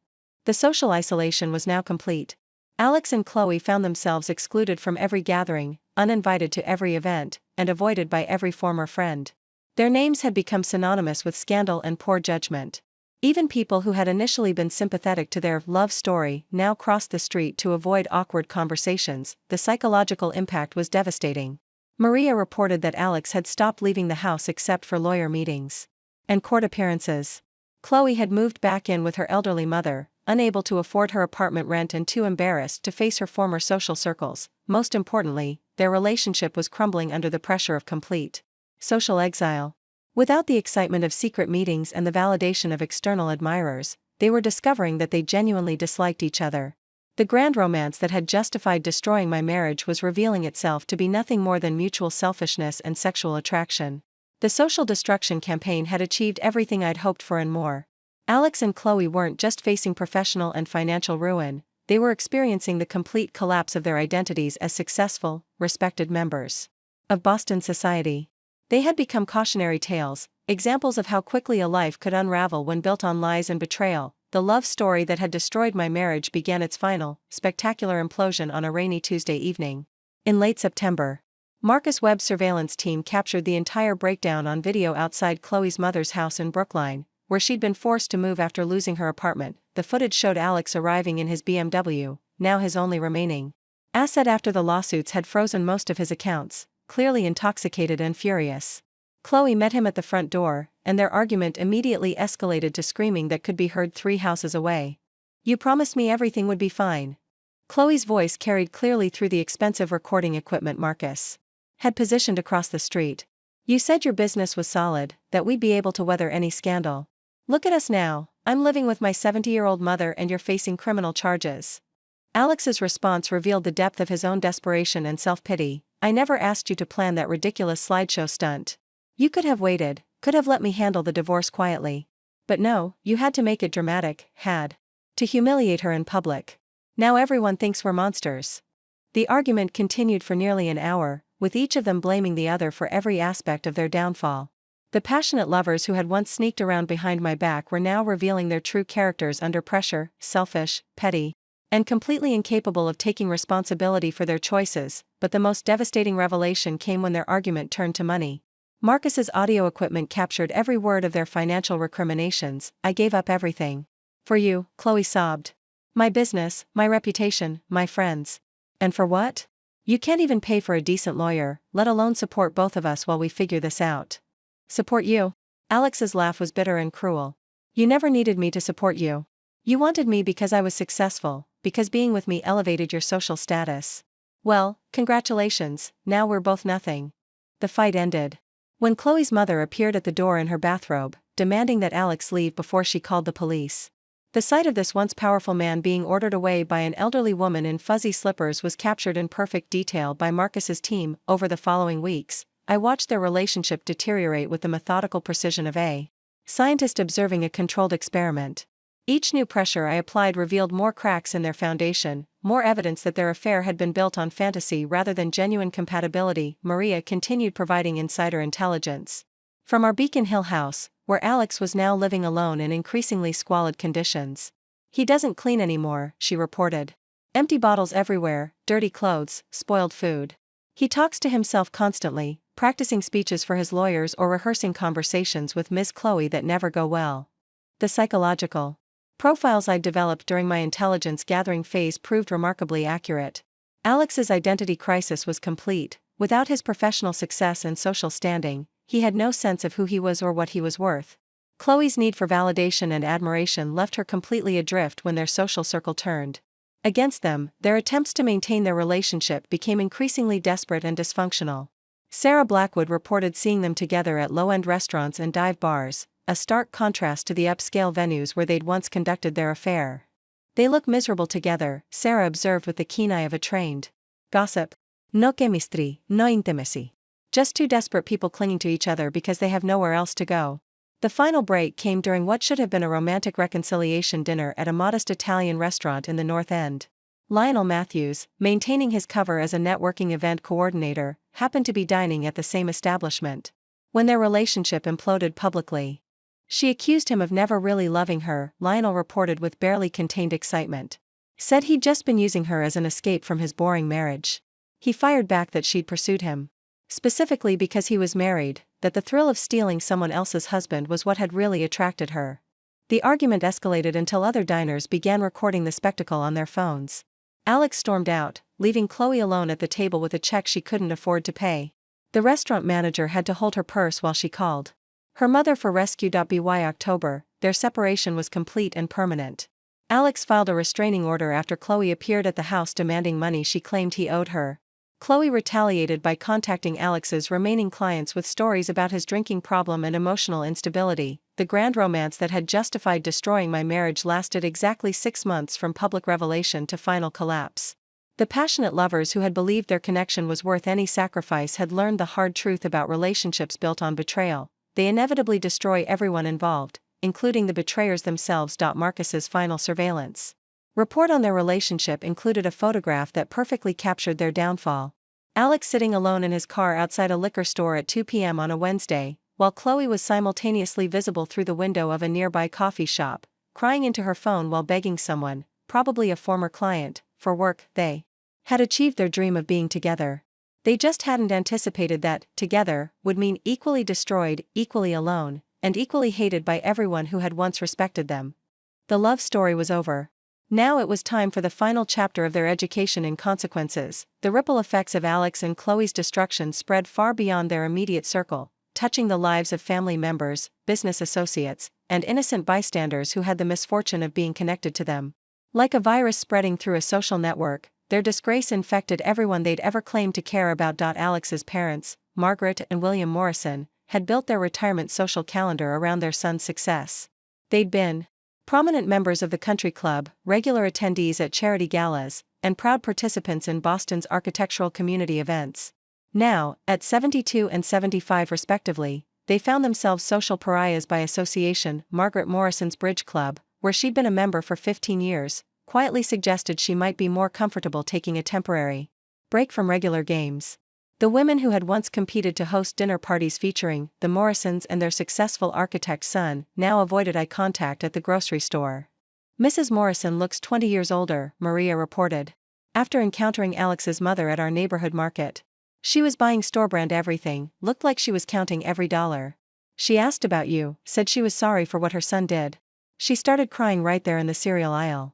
The social isolation was now complete. Alex and Chloe found themselves excluded from every gathering, uninvited to every event, and avoided by every former friend. Their names had become synonymous with scandal and poor judgment. Even people who had initially been sympathetic to their love story now crossed the street to avoid awkward conversations. The psychological impact was devastating. Maria reported that Alex had stopped leaving the house except for lawyer meetings and court appearances. Chloe had moved back in with her elderly mother, unable to afford her apartment rent and too embarrassed to face her former social circles. Most importantly, their relationship was crumbling under the pressure of complete social exile. Without the excitement of secret meetings and the validation of external admirers, they were discovering that they genuinely disliked each other. The grand romance that had justified destroying my marriage was revealing itself to be nothing more than mutual selfishness and sexual attraction. The social destruction campaign had achieved everything I'd hoped for and more. Alex and Chloe weren't just facing professional and financial ruin, they were experiencing the complete collapse of their identities as successful, respected members of Boston society. They had become cautionary tales, examples of how quickly a life could unravel when built on lies and betrayal. The love story that had destroyed my marriage began its final, spectacular implosion on a rainy Tuesday evening. In late September, Marcus Webb's surveillance team captured the entire breakdown on video outside Chloe's mother's house in Brookline, where she'd been forced to move after losing her apartment. The footage showed Alex arriving in his BMW, now his only remaining asset after the lawsuits had frozen most of his accounts, clearly intoxicated and furious. Chloe met him at the front door, and their argument immediately escalated to screaming that could be heard 3 houses away. "You promised me everything would be fine." Chloe's voice carried clearly through the expensive recording equipment Marcus had positioned across the street. You said your business was solid, that we'd be able to weather any scandal. Look at us now, I'm living with my 70-year-old mother and you're facing criminal charges. Alex's response revealed the depth of his own desperation and self-pity. I never asked you to plan that ridiculous slideshow stunt. You could have waited, could have let me handle the divorce quietly. But no, you had to make it dramatic, had to humiliate her in public. Now everyone thinks we're monsters. The argument continued for nearly an hour, with each of them blaming the other for every aspect of their downfall. The passionate lovers who had once sneaked around behind my back were now revealing their true characters under pressure: selfish, petty, and completely incapable of taking responsibility for their choices. But the most devastating revelation came when their argument turned to money. Marcus's audio equipment captured every word of their financial recriminations. I gave up everything. For you, Chloe sobbed. My business, my reputation, my friends. And for what? You can't even pay for a decent lawyer, let alone support both of us while we figure this out. Support you? Alex's laugh was bitter and cruel. You never needed me to support you. You wanted me because I was successful, because being with me elevated your social status. Well, congratulations, now we're both nothing. The fight ended when Chloe's mother appeared at the door in her bathrobe, demanding that Alex leave before she called the police. The sight of this once powerful man being ordered away by an elderly woman in fuzzy slippers was captured in perfect detail by Marcus's team. Over the following weeks, I watched their relationship deteriorate with the methodical precision of a scientist observing a controlled experiment. Each new pressure I applied revealed more cracks in their foundation, more evidence that their affair had been built on fantasy rather than genuine compatibility. Maria continued providing insider intelligence from our Beacon Hill house, where Alex was now living alone in increasingly squalid conditions. He doesn't clean anymore, she reported. Empty bottles everywhere, dirty clothes, spoiled food. He talks to himself constantly, practicing speeches for his lawyers or rehearsing conversations with Miss Chloe that never go well. The psychological profiles I'd developed during my intelligence gathering phase proved remarkably accurate. Alex's identity crisis was complete. Without his professional success and social standing, he had no sense of who he was or what he was worth. Chloe's need for validation and admiration left her completely adrift when their social circle turned against them. Their attempts to maintain their relationship became increasingly desperate and dysfunctional. Sarah Blackwood reported seeing them together at low-end restaurants and dive bars, a stark contrast to the upscale venues where they'd once conducted their affair. They look miserable together, Sarah observed with the keen eye of a trained gossip. No chemistry, no intimacy. Just two desperate people clinging to each other because they have nowhere else to go. The final break came during what should have been a romantic reconciliation dinner at a modest Italian restaurant in the North End. Lionel Matthews, maintaining his cover as a networking event coordinator, happened to be dining at the same establishment when their relationship imploded publicly. She accused him of never really loving her, Lionel reported with barely contained excitement. Said he'd just been using her as an escape from his boring marriage. He fired back that she'd pursued him specifically because he was married, that the thrill of stealing someone else's husband was what had really attracted her. The argument escalated until other diners began recording the spectacle on their phones. Alex stormed out, leaving Chloe alone at the table with a check she couldn't afford to pay. The restaurant manager had to hold her purse while she called her mother for rescue. By October, their separation was complete and permanent. Alex filed a restraining order after Chloe appeared at the house demanding money she claimed he owed her. Chloe retaliated by contacting Alex's remaining clients with stories about his drinking problem and emotional instability. The grand romance that had justified destroying my marriage lasted exactly 6 months from public revelation to final collapse. The passionate lovers who had believed their connection was worth any sacrifice had learned the hard truth about relationships built on betrayal. They inevitably destroy everyone involved, including the betrayers themselves. Marcus's final surveillance report on their relationship included a photograph that perfectly captured their downfall. Alex sitting alone in his car outside a liquor store at 2 p.m. on a Wednesday, while Chloe was simultaneously visible through the window of a nearby coffee shop, crying into her phone while begging someone, probably a former client, for work. They had achieved their dream of being together. They just hadn't anticipated that together would mean equally destroyed, equally alone, and equally hated by everyone who had once respected them. The love story was over. Now it was time for the final chapter of their education in consequences. The ripple effects of Alex and Chloe's destruction spread far beyond their immediate circle, touching the lives of family members, business associates, and innocent bystanders who had the misfortune of being connected to them. Like a virus spreading through a social network, their disgrace infected everyone they'd ever claimed to care about. Alex's parents, Margaret and William Morrison, had built their retirement social calendar around their son's success. They'd been prominent members of the country club, regular attendees at charity galas, and proud participants in Boston's architectural community events. Now, at 72 and 75 respectively, they found themselves social pariahs by association. Margaret Morrison's Bridge Club, where she'd been a member for 15 years, quietly suggested she might be more comfortable taking a temporary break from regular games. The women who had once competed to host dinner parties featuring the Morrisons and their successful architect son now avoided eye contact at the grocery store. Mrs. Morrison looks 20 years older, Maria reported. After encountering Alex's mother at our neighborhood market. She was buying store-brand everything, looked like she was counting every dollar. She asked about you, said she was sorry for what her son did. She started crying right there in the cereal aisle.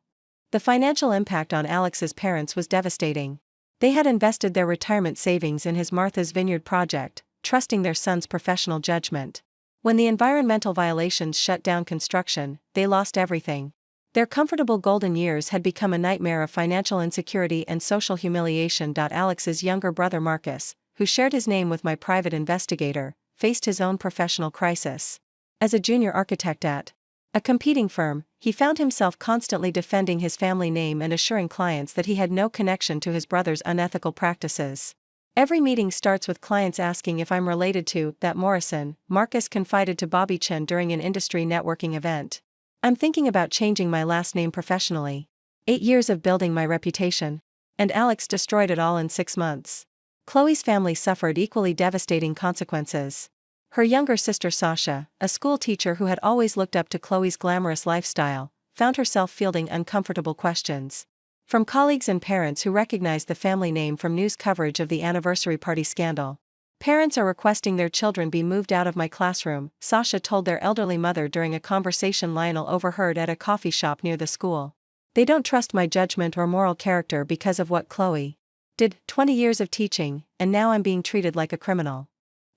The financial impact on Alex's parents was devastating. They had invested their retirement savings in his Martha's Vineyard project, trusting their son's professional judgment. When the environmental violations shut down construction, they lost everything. Their comfortable golden years had become a nightmare of financial insecurity and social humiliation. Alex's younger brother Marcus, who shared his name with my private investigator, faced his own professional crisis. As a junior architect at a competing firm, he found himself constantly defending his family name and assuring clients that he had no connection to his brother's unethical practices. Every meeting starts with clients asking if I'm related to that Morrison, Marcus confided to Bobby Chin during an industry networking event. I'm thinking about changing my last name professionally. 8 years of building my reputation. And Alex destroyed it all in 6 months. Chloe's family suffered equally devastating consequences. Her younger sister Sasha, a school teacher who had always looked up to Chloe's glamorous lifestyle, found herself fielding uncomfortable questions from colleagues and parents who recognized the family name from news coverage of the anniversary party scandal. Parents are requesting their children be moved out of my classroom, Sasha told their elderly mother during a conversation Lionel overheard at a coffee shop near the school. They don't trust my judgment or moral character because of what Chloe did. 20 years of teaching, and now I'm being treated like a criminal.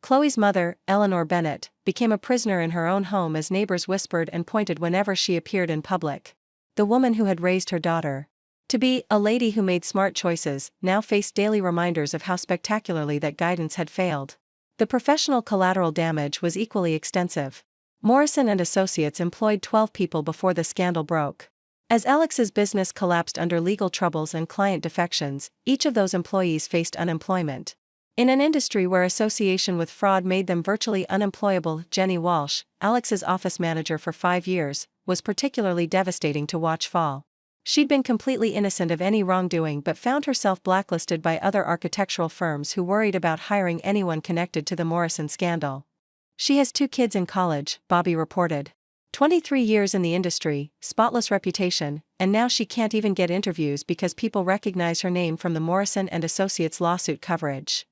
Chloe's mother, Eleanor Bennett, became a prisoner in her own home as neighbors whispered and pointed whenever she appeared in public. The woman who had raised her daughter to be a lady who made smart choices now faced daily reminders of how spectacularly that guidance had failed. The professional collateral damage was equally extensive. Morrison and Associates employed 12 people before the scandal broke. As Alex's business collapsed under legal troubles and client defections, each of those employees faced unemployment. In an industry where association with fraud made them virtually unemployable, Jenny Walsh, Alex's office manager for 5 years, was particularly devastating to watch fall. She'd been completely innocent of any wrongdoing but found herself blacklisted by other architectural firms who worried about hiring anyone connected to the Morrison scandal. She has 2 kids in college, Bobby reported. 23 years in the industry, spotless reputation, and now she can't even get interviews because people recognize her name from the Morrison and Associates lawsuit coverage.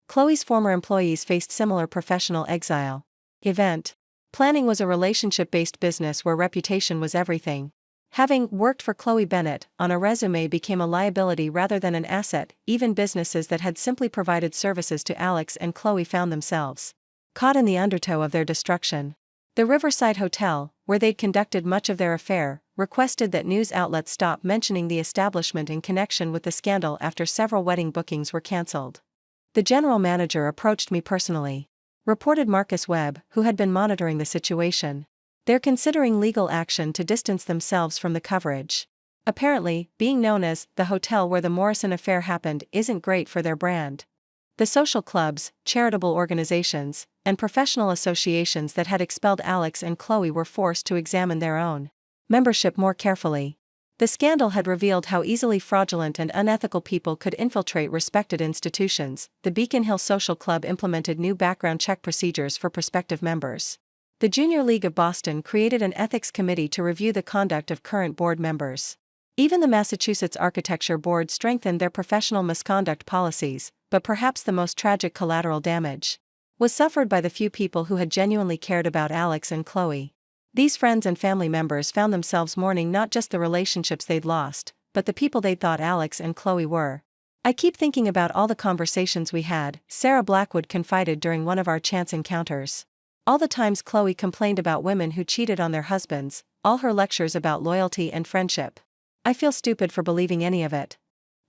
Chloe's former employees faced similar professional exile. Event planning was a relationship-based business where reputation was everything. Having worked for Chloe Bennett on a resume became a liability rather than an asset. Even businesses that had simply provided services to Alex and Chloe found themselves caught in the undertow of their destruction. The Riverside Hotel, where they'd conducted much of their affair, requested that news outlets stop mentioning the establishment in connection with the scandal after several wedding bookings were cancelled. The general manager approached me personally, reported Marcus Webb, who had been monitoring the situation. They're considering legal action to distance themselves from the coverage. Apparently, being known as the hotel where the Morrison affair happened isn't great for their brand. The social clubs, charitable organizations, and professional associations that had expelled Alex and Chloe were forced to examine their own membership more carefully. The scandal had revealed how easily fraudulent and unethical people could infiltrate respected institutions. The Beacon Hill Social Club implemented new background check procedures for prospective members. The Junior League of Boston created an ethics committee to review the conduct of current board members. Even the Massachusetts Architecture Board strengthened their professional misconduct policies, but perhaps the most tragic collateral damage was suffered by the few people who had genuinely cared about Alex and Chloe. These friends and family members found themselves mourning not just the relationships they'd lost, but the people they thought Alex and Chloe were. I keep thinking about all the conversations we had, Sarah Blackwood confided during one of our chance encounters. All the times Chloe complained about women who cheated on their husbands, all her lectures about loyalty and friendship. I feel stupid for believing any of it.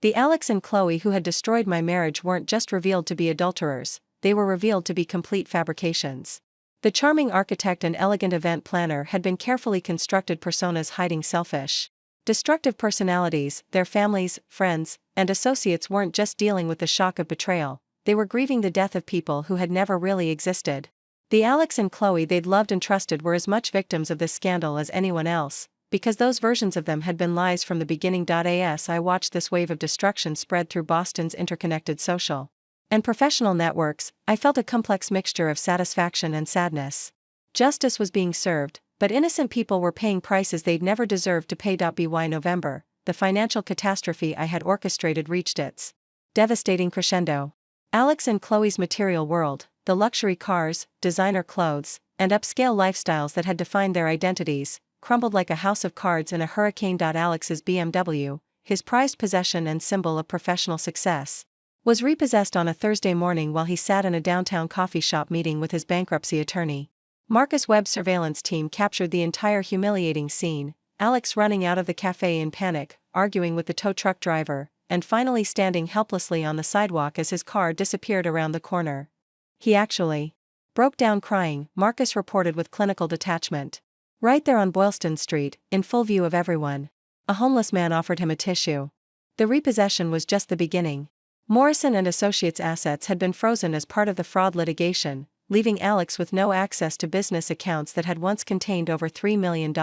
The Alex and Chloe who had destroyed my marriage weren't just revealed to be adulterers, they were revealed to be complete fabrications. The charming architect and elegant event planner had been carefully constructed personas hiding selfish, destructive personalities. Their families, friends, and associates weren't just dealing with the shock of betrayal, they were grieving the death of people who had never really existed. The Alex and Chloe they'd loved and trusted were as much victims of this scandal as anyone else, because those versions of them had been lies from the beginning. As I watched this wave of destruction spread through Boston's interconnected social and professional networks, I felt a complex mixture of satisfaction and sadness. Justice was being served, but innocent people were paying prices they'd never deserved to pay. By November, the financial catastrophe I had orchestrated reached its devastating crescendo. Alex and Chloe's material world, the luxury cars, designer clothes, and upscale lifestyles that had defined their identities, crumbled like a house of cards in a hurricane. Alex's BMW, his prized possession and symbol of professional success, was repossessed on a Thursday morning while he sat in a downtown coffee shop meeting with his bankruptcy attorney. Marcus Webb's surveillance team captured the entire humiliating scene, Alex running out of the cafe in panic, arguing with the tow truck driver, and finally standing helplessly on the sidewalk as his car disappeared around the corner. He actually broke down crying, Marcus reported with clinical detachment. Right there on Boylston Street, in full view of everyone. A homeless man offered him a tissue. The repossession was just the beginning. Morrison and Associates' assets had been frozen as part of the fraud litigation, leaving Alex with no access to business accounts that had once contained over $3 million.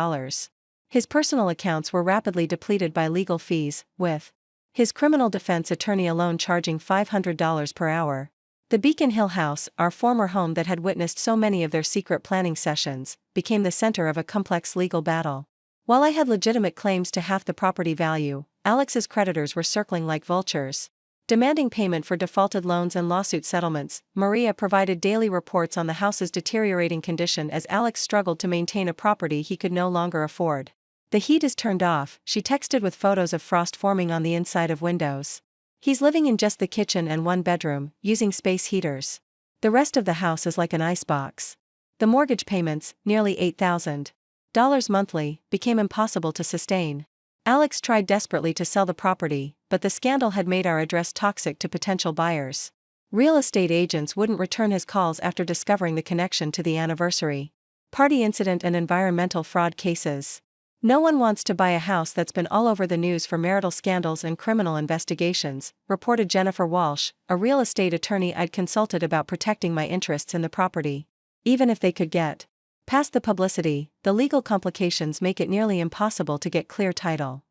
His personal accounts were rapidly depleted by legal fees, with his criminal defense attorney alone charging $500 per hour. The Beacon Hill house, our former home that had witnessed so many of their secret planning sessions, became the center of a complex legal battle. While I had legitimate claims to half the property value, Alex's creditors were circling like vultures, demanding payment for defaulted loans and lawsuit settlements. Maria provided daily reports on the house's deteriorating condition as Alex struggled to maintain a property he could no longer afford. The heat is turned off, she texted with photos of frost forming on the inside of windows. He's living in just the kitchen and one bedroom, using space heaters. The rest of the house is like an icebox. The mortgage payments, nearly $8,000 monthly, became impossible to sustain. Alex tried desperately to sell the property, but the scandal had made our address toxic to potential buyers. Real estate agents wouldn't return his calls after discovering the connection to the anniversary party incident and environmental fraud cases. No one wants to buy a house that's been all over the news for marital scandals and criminal investigations, reported Jennifer Walsh, a real estate attorney I'd consulted about protecting my interests in the property. Even if they could get past the publicity, the legal complications make it nearly impossible to get clear title.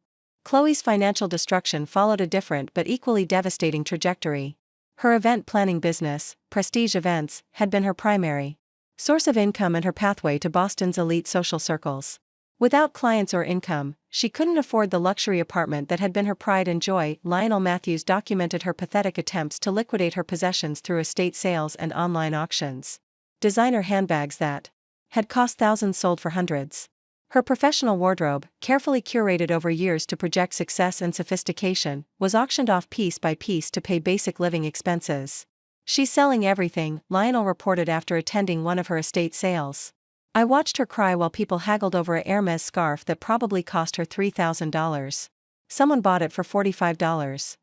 Chloe's financial destruction followed a different but equally devastating trajectory. Her event planning business, Prestige Events, had been her primary source of income and her pathway to Boston's elite social circles. Without clients or income, she couldn't afford the luxury apartment that had been her pride and joy. Lionel Matthews documented her pathetic attempts to liquidate her possessions through estate sales and online auctions. Designer handbags that had cost thousands sold for hundreds. Her professional wardrobe, carefully curated over years to project success and sophistication, was auctioned off piece by piece to pay basic living expenses. She's selling everything, Lionel reported after attending one of her estate sales. I watched her cry while people haggled over a Hermes scarf that probably cost her $3,000. Someone bought it for $45.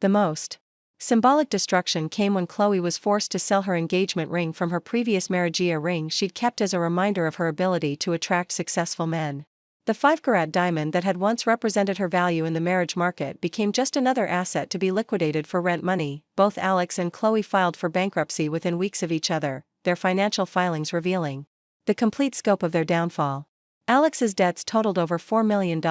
The most symbolic destruction came when Chloe was forced to sell her engagement ring from her previous marriage, a ring she'd kept as a reminder of her ability to attract successful men. The 5-carat diamond that had once represented her value in the marriage market became just another asset to be liquidated for rent money. Both Alex and Chloe filed for bankruptcy within weeks of each other, their financial filings revealing the complete scope of their downfall. Alex's debts totaled over $4 million,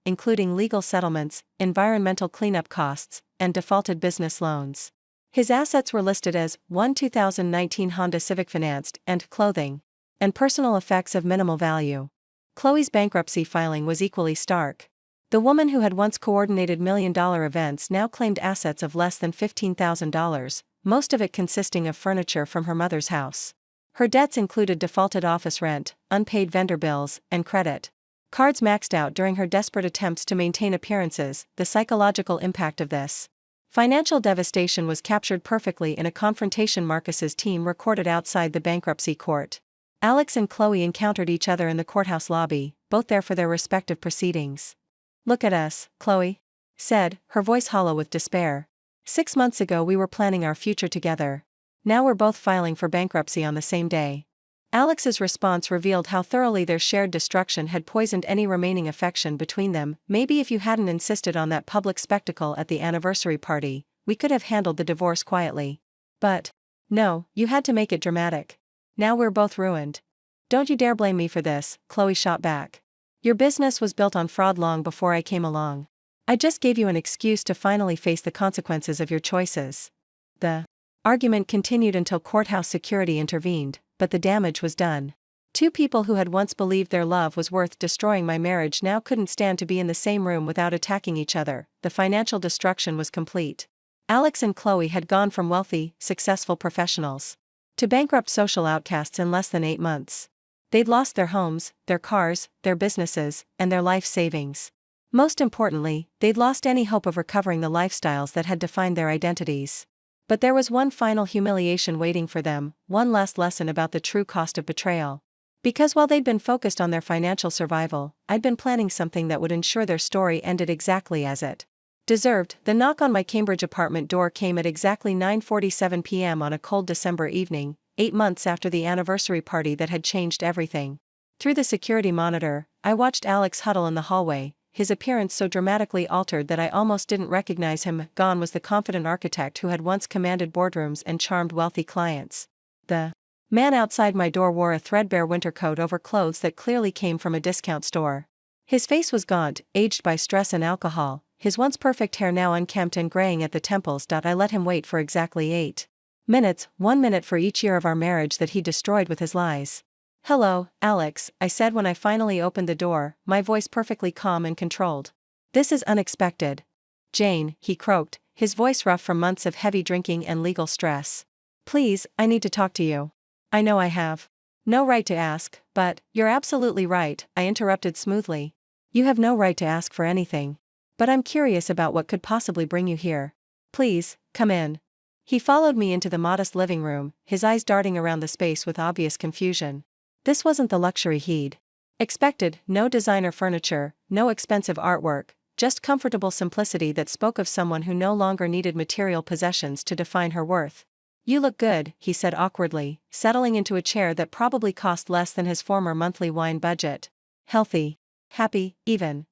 including legal settlements, environmental cleanup costs, and defaulted business loans. His assets were listed as 2019 Honda Civic financed and clothing and personal effects of minimal value. Chloe's bankruptcy filing was equally stark. The woman who had once coordinated million-dollar events now claimed assets of less than $15,000, most of it consisting of furniture from her mother's house. Her debts included defaulted office rent, unpaid vendor bills, and credit cards maxed out during her desperate attempts to maintain appearances. The psychological impact of this financial devastation was captured perfectly in a confrontation Marcus's team recorded outside the bankruptcy court. Alex and Chloe encountered each other in the courthouse lobby, both there for their respective proceedings. "Look at us, Chloe," said, her voice hollow with despair. 6 months ago we were planning our future together. Now we're both filing for bankruptcy on the same day. Alex's response revealed how thoroughly their shared destruction had poisoned any remaining affection between them. Maybe if you hadn't insisted on that public spectacle at the anniversary party, we could have handled the divorce quietly. But no, you had to make it dramatic. Now we're both ruined. Don't you dare blame me for this, Chloe shot back. Your business was built on fraud long before I came along. I just gave you an excuse to finally face the consequences of your choices. The argument continued until courthouse security intervened, but the damage was done. Two people who had once believed their love was worth destroying my marriage now couldn't stand to be in the same room without attacking each other. The financial destruction was complete. Alex and Chloe had gone from wealthy, successful professionals to bankrupt social outcasts in less than 8 months. They'd lost their homes, their cars, their businesses, and their life savings. Most importantly, they'd lost any hope of recovering the lifestyles that had defined their identities. But there was one final humiliation waiting for them, one last lesson about the true cost of betrayal. Because while they'd been focused on their financial survival, I'd been planning something that would ensure their story ended exactly as it deserved. The knock on my Cambridge apartment door came at exactly 9:47 p.m. on a cold December evening, 8 months after the anniversary party that had changed everything. Through the security monitor, I watched Alex huddle in the hallway, his appearance so dramatically altered that I almost didn't recognize him. Gone was the confident architect who had once commanded boardrooms and charmed wealthy clients. The man outside my door wore a threadbare winter coat over clothes that clearly came from a discount store. His face was gaunt, aged by stress and alcohol, his once perfect hair now unkempt and graying at the temples. I let him wait for exactly 8 minutes, 1 minute for each year of our marriage that he destroyed with his lies. "Hello, Alex," I said when I finally opened the door, my voice perfectly calm and controlled. "This is unexpected." "Jane," he croaked, his voice rough from months of heavy drinking and legal stress. "Please, I need to talk to you. I know I have no right to ask, but you're absolutely right," I interrupted smoothly. "You have no right to ask for anything. But I'm curious about what could possibly bring you here. Please, come in." He followed me into the modest living room, his eyes darting around the space with obvious confusion. This wasn't the luxury he'd expected. No designer furniture, no expensive artwork, just comfortable simplicity that spoke of someone who no longer needed material possessions to define her worth. "You look good," he said awkwardly, settling into a chair that probably cost less than his former monthly wine budget. "Healthy. Happy, even."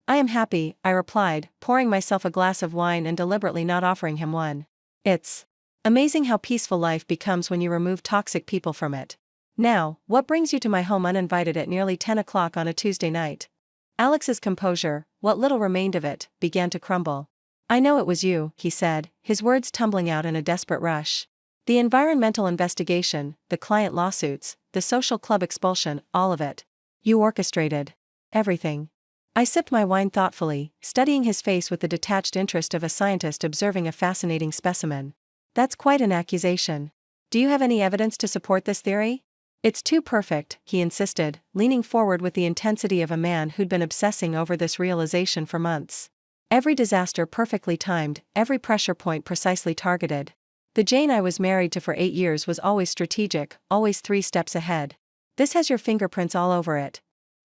"I am happy," I replied, pouring myself a glass of wine and deliberately not offering him one. "It's amazing how peaceful life becomes when you remove toxic people from it. Now, what brings you to my home uninvited at nearly 10 o'clock on a Tuesday night?" Alex's composure, what little remained of it, began to crumble. "I know it was you," he said, his words tumbling out in a desperate rush. "The environmental investigation, the client lawsuits, the social club expulsion, all of it. You orchestrated everything." I sipped my wine thoughtfully, studying his face with the detached interest of a scientist observing a fascinating specimen. "That's quite an accusation. Do you have any evidence to support this theory?" "It's too perfect," he insisted, leaning forward with the intensity of a man who'd been obsessing over this realization for months. "Every disaster perfectly timed, every pressure point precisely targeted. The Jane I was married to for 8 years was always strategic, always 3 steps ahead. This has your fingerprints all over it."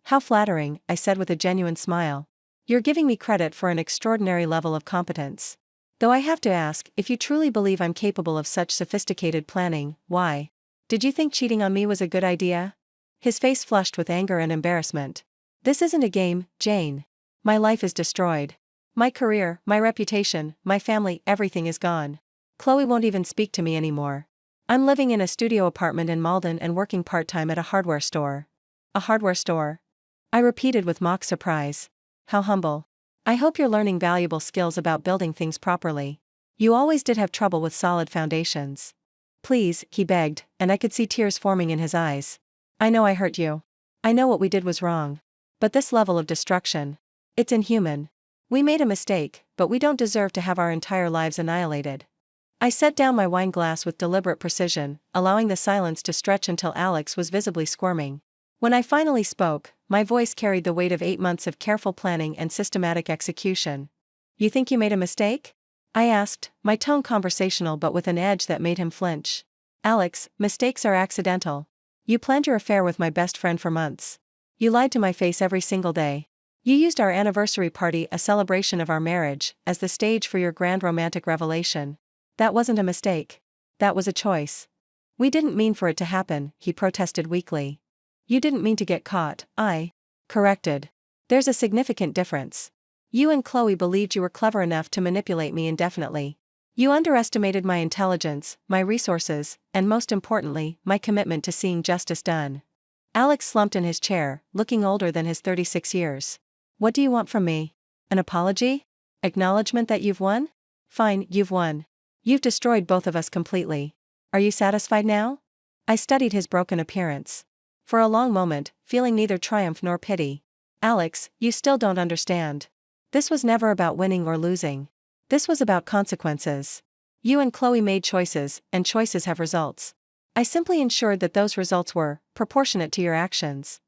"How flattering," I said with a genuine smile. "You're giving me credit for an extraordinary level of competence. Though I have to ask, if you truly believe I'm capable of such sophisticated planning, why did you think cheating on me was a good idea?" His face flushed with anger and embarrassment. "This isn't a game, Jane. My life is destroyed. My career, my reputation, my family, everything is gone. Chloe won't even speak to me anymore. I'm living in a studio apartment in Malden and working part-time at a hardware store." "A hardware store?" I repeated with mock surprise. "How humble. I hope you're learning valuable skills about building things properly. You always did have trouble with solid foundations." "Please," he begged, and I could see tears forming in his eyes. "I know I hurt you. I know what we did was wrong. But this level of destruction, it's inhuman. We made a mistake, but we don't deserve to have our entire lives annihilated." I set down my wine glass with deliberate precision, allowing the silence to stretch until Alex was visibly squirming. When I finally spoke, my voice carried the weight of 8 months of careful planning and systematic execution. "You think you made a mistake?" I asked, my tone conversational but with an edge that made him flinch. "Alex, mistakes are accidental. You planned your affair with my best friend for months. You lied to my face every single day. You used our anniversary party, a celebration of our marriage, as the stage for your grand romantic revelation. That wasn't a mistake. That was a choice. We didn't mean for it to happen, he protested weakly. You didn't mean to get caught, I corrected. There's a significant difference. You and Chloe believed you were clever enough to manipulate me indefinitely. You underestimated my intelligence, my resources, and most importantly, my commitment to seeing justice done. Alex slumped in his chair, looking older than his 36 years. What do you want from me? An apology? Acknowledgement that you've won? Fine, you've won. You've destroyed both of us completely. Are you satisfied now? I studied his broken appearance. For a long moment, feeling neither triumph nor pity. Alex, you still don't understand. This was never about winning or losing. This was about consequences. You and Chloe made choices, and choices have results. I simply ensured that those results were proportionate to your actions.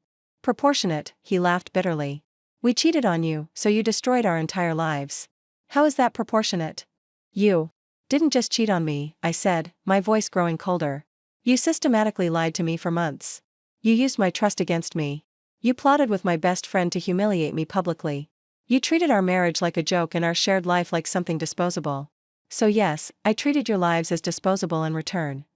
Proportionate, he laughed bitterly. We cheated on you, so you destroyed our entire lives. How is that proportionate? You didn't just cheat on me, I said, my voice growing colder. You systematically lied to me for months. You used my trust against me. You plotted with my best friend to humiliate me publicly. You treated our marriage like a joke and our shared life like something disposable. So yes, I treated your lives as disposable in return.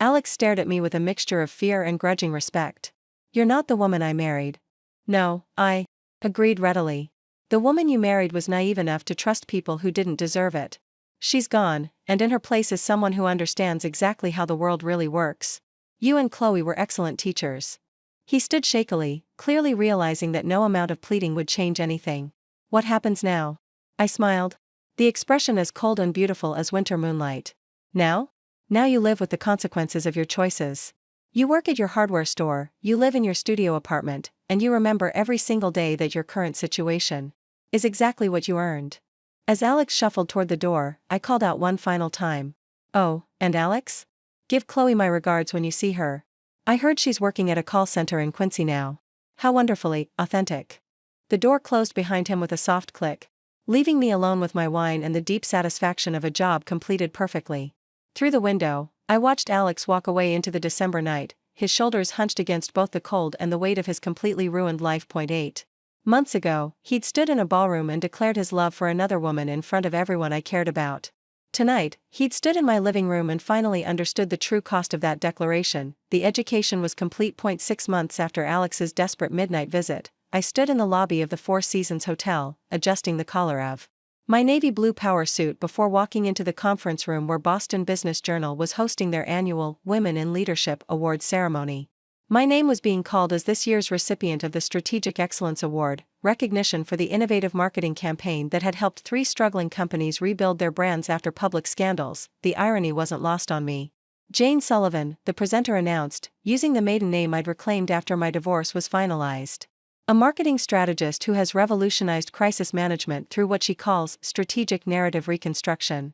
Alex stared at me with a mixture of fear and grudging respect. You're not the woman I married. No, I agreed readily. The woman you married was naive enough to trust people who didn't deserve it. She's gone, and in her place is someone who understands exactly how the world really works. You and Chloe were excellent teachers. He stood shakily, clearly realizing that no amount of pleading would change anything. What happens now? I smiled. The expression as cold and beautiful as winter moonlight. Now? Now you live with the consequences of your choices. You work at your hardware store, you live in your studio apartment, and you remember every single day that your current situation is exactly what you earned. As Alex shuffled toward the door, I called out one final time. Oh, and Alex? Give Chloe my regards when you see her. I heard she's working at a call center in Quincy now. How wonderfully authentic. The door closed behind him with a soft click, leaving me alone with my wine and the deep satisfaction of a job completed perfectly. Through the window, I watched Alex walk away into the December night, his shoulders hunched against both the cold and the weight of his completely ruined life. 8 months ago, he'd stood in a ballroom and declared his love for another woman in front of everyone I cared about. Tonight, he'd stood in my living room and finally understood the true cost of that declaration. The education was complete. 6 months after Alex's desperate midnight visit, I stood in the lobby of the Four Seasons Hotel, adjusting the collar of my navy blue power suit before walking into the conference room where Boston Business Journal was hosting their annual Women in Leadership Awards ceremony. My name was being called as this year's recipient of the Strategic Excellence Award, recognition for the innovative marketing campaign that had helped 3 struggling companies rebuild their brands after public scandals. The irony wasn't lost on me. Jane Sullivan, the presenter announced, using the maiden name I'd reclaimed after my divorce was finalized. A marketing strategist who has revolutionized crisis management through what she calls strategic narrative reconstruction.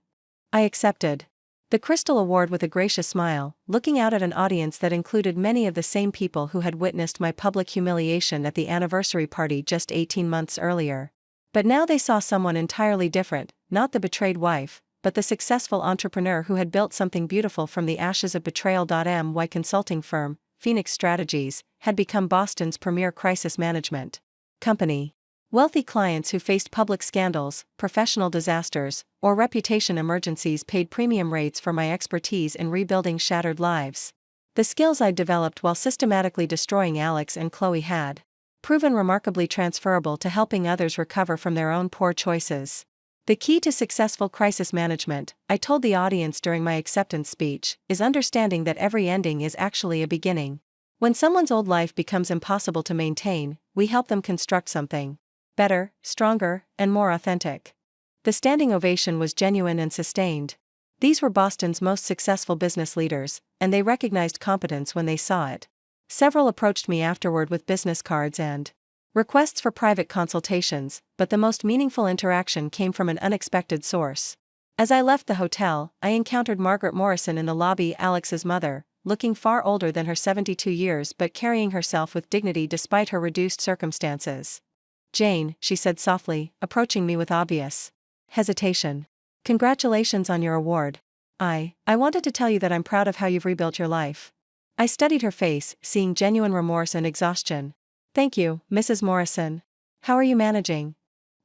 I accepted the Crystal Award with a gracious smile, looking out at an audience that included many of the same people who had witnessed my public humiliation at the anniversary party just 18 months earlier. But now they saw someone entirely different, not the betrayed wife, but the successful entrepreneur who had built something beautiful from the ashes of betrayal. My consulting firm, Phoenix Strategies, had become Boston's premier crisis management company. Wealthy clients who faced public scandals, professional disasters, or reputation emergencies paid premium rates for my expertise in rebuilding shattered lives. The skills I'd developed while systematically destroying Alex and Chloe had proven remarkably transferable to helping others recover from their own poor choices. The key to successful crisis management, I told the audience during my acceptance speech, is understanding that every ending is actually a beginning. When someone's old life becomes impossible to maintain, we help them construct something better, stronger, and more authentic. The standing ovation was genuine and sustained. These were Boston's most successful business leaders, and they recognized competence when they saw it. Several approached me afterward with business cards and requests for private consultations, but the most meaningful interaction came from an unexpected source. As I left the hotel, I encountered Margaret Morrison in the lobby, Alex's mother, looking far older than her 72 years but carrying herself with dignity despite her reduced circumstances. Jane, she said softly, approaching me with obvious hesitation. Congratulations on your award. I wanted to tell you that I'm proud of how you've rebuilt your life. I studied her face, seeing genuine remorse and exhaustion. Thank you, Mrs. Morrison. How are you managing?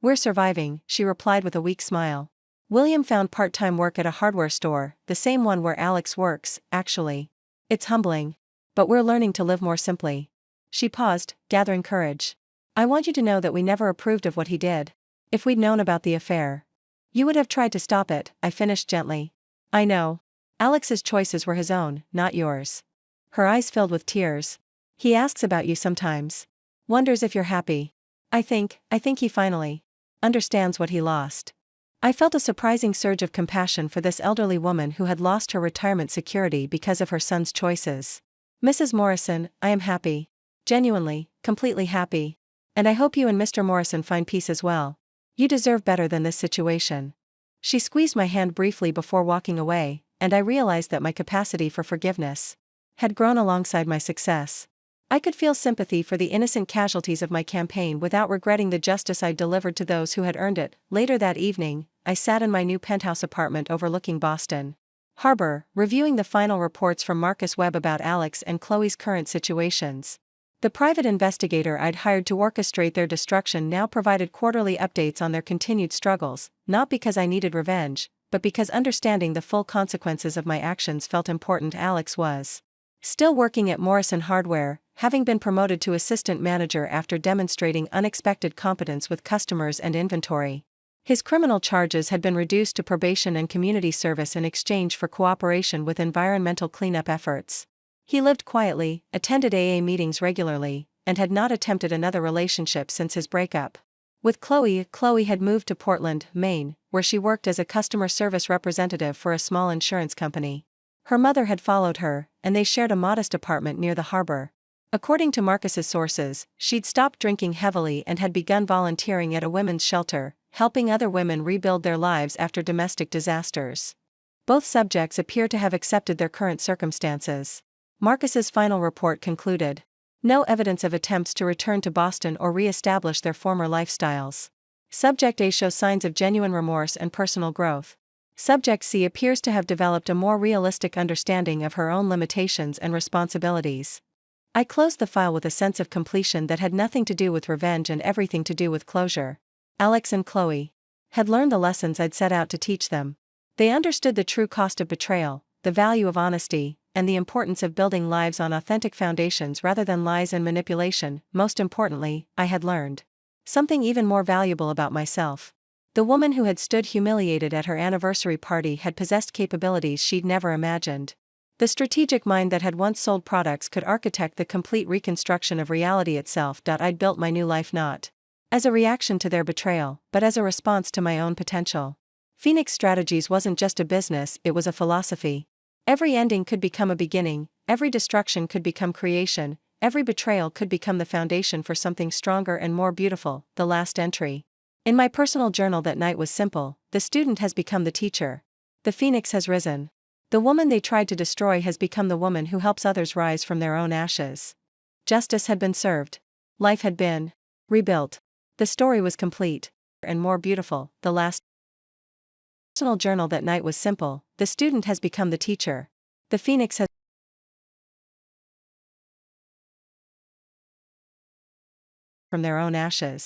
We're surviving, she replied with a weak smile. William found part-time work at a hardware store, the same one where Alex works, actually. It's humbling. But we're learning to live more simply. She paused, gathering courage. I want you to know that we never approved of what he did. If we'd known about the affair, you would have tried to stop it, I finished gently. I know. Alex's choices were his own, not yours. Her eyes filled with tears. He asks about you sometimes. Wonders if you're happy. I think he finally understands what he lost. I felt a surprising surge of compassion for this elderly woman who had lost her retirement security because of her son's choices. Mrs. Morrison, I am happy. Genuinely, completely happy. And I hope you and Mr. Morrison find peace as well. You deserve better than this situation. She squeezed my hand briefly before walking away, and I realized that my capacity for forgiveness had grown alongside my success. I could feel sympathy for the innocent casualties of my campaign without regretting the justice I'd delivered to those who had earned it. Later that evening, I sat in my new penthouse apartment overlooking Boston Harbor, reviewing the final reports from Marcus Webb about Alex and Chloe's current situations. The private investigator I'd hired to orchestrate their destruction now provided quarterly updates on their continued struggles, not because I needed revenge, but because understanding the full consequences of my actions felt important. Alex was still working at Morrison Hardware, having been promoted to assistant manager after demonstrating unexpected competence with customers and inventory. His criminal charges had been reduced to probation and community service in exchange for cooperation with environmental cleanup efforts. He lived quietly, attended AA meetings regularly, and had not attempted another relationship since his breakup with Chloe. Chloe had moved to Portland, Maine, where she worked as a customer service representative for a small insurance company. Her mother had followed her, and they shared a modest apartment near the harbor. According to Marcus's sources, she'd stopped drinking heavily and had begun volunteering at a women's shelter, helping other women rebuild their lives after domestic disasters. Both subjects appear to have accepted their current circumstances. Marcus's final report concluded: no evidence of attempts to return to Boston or re-establish their former lifestyles. Subject A shows signs of genuine remorse and personal growth. Subject C appears to have developed a more realistic understanding of her own limitations and responsibilities. I closed the file with a sense of completion that had nothing to do with revenge and everything to do with closure. Alex and Chloe had learned the lessons I'd set out to teach them. They understood the true cost of betrayal, the value of honesty, and the importance of building lives on authentic foundations rather than lies and manipulation. Most importantly, I had learned something even more valuable about myself. The woman who had stood humiliated at her anniversary party had possessed capabilities she'd never imagined. The strategic mind that had once sold products could architect the complete reconstruction of reality itself. I'd built my new life not as a reaction to their betrayal, but as a response to my own potential. Phoenix Strategies wasn't just a business, it was a philosophy. Every ending could become a beginning, every destruction could become creation, every betrayal could become the foundation for something stronger and more beautiful. The last entry in my personal journal that night was simple: the student has become the teacher. The phoenix has risen. The woman they tried to destroy has become the woman who helps others rise from their own ashes. Justice had been served. Life had been rebuilt. The story was complete and more beautiful. The last personal journal that night was simple: the student has become the teacher. The phoenix has from their own ashes.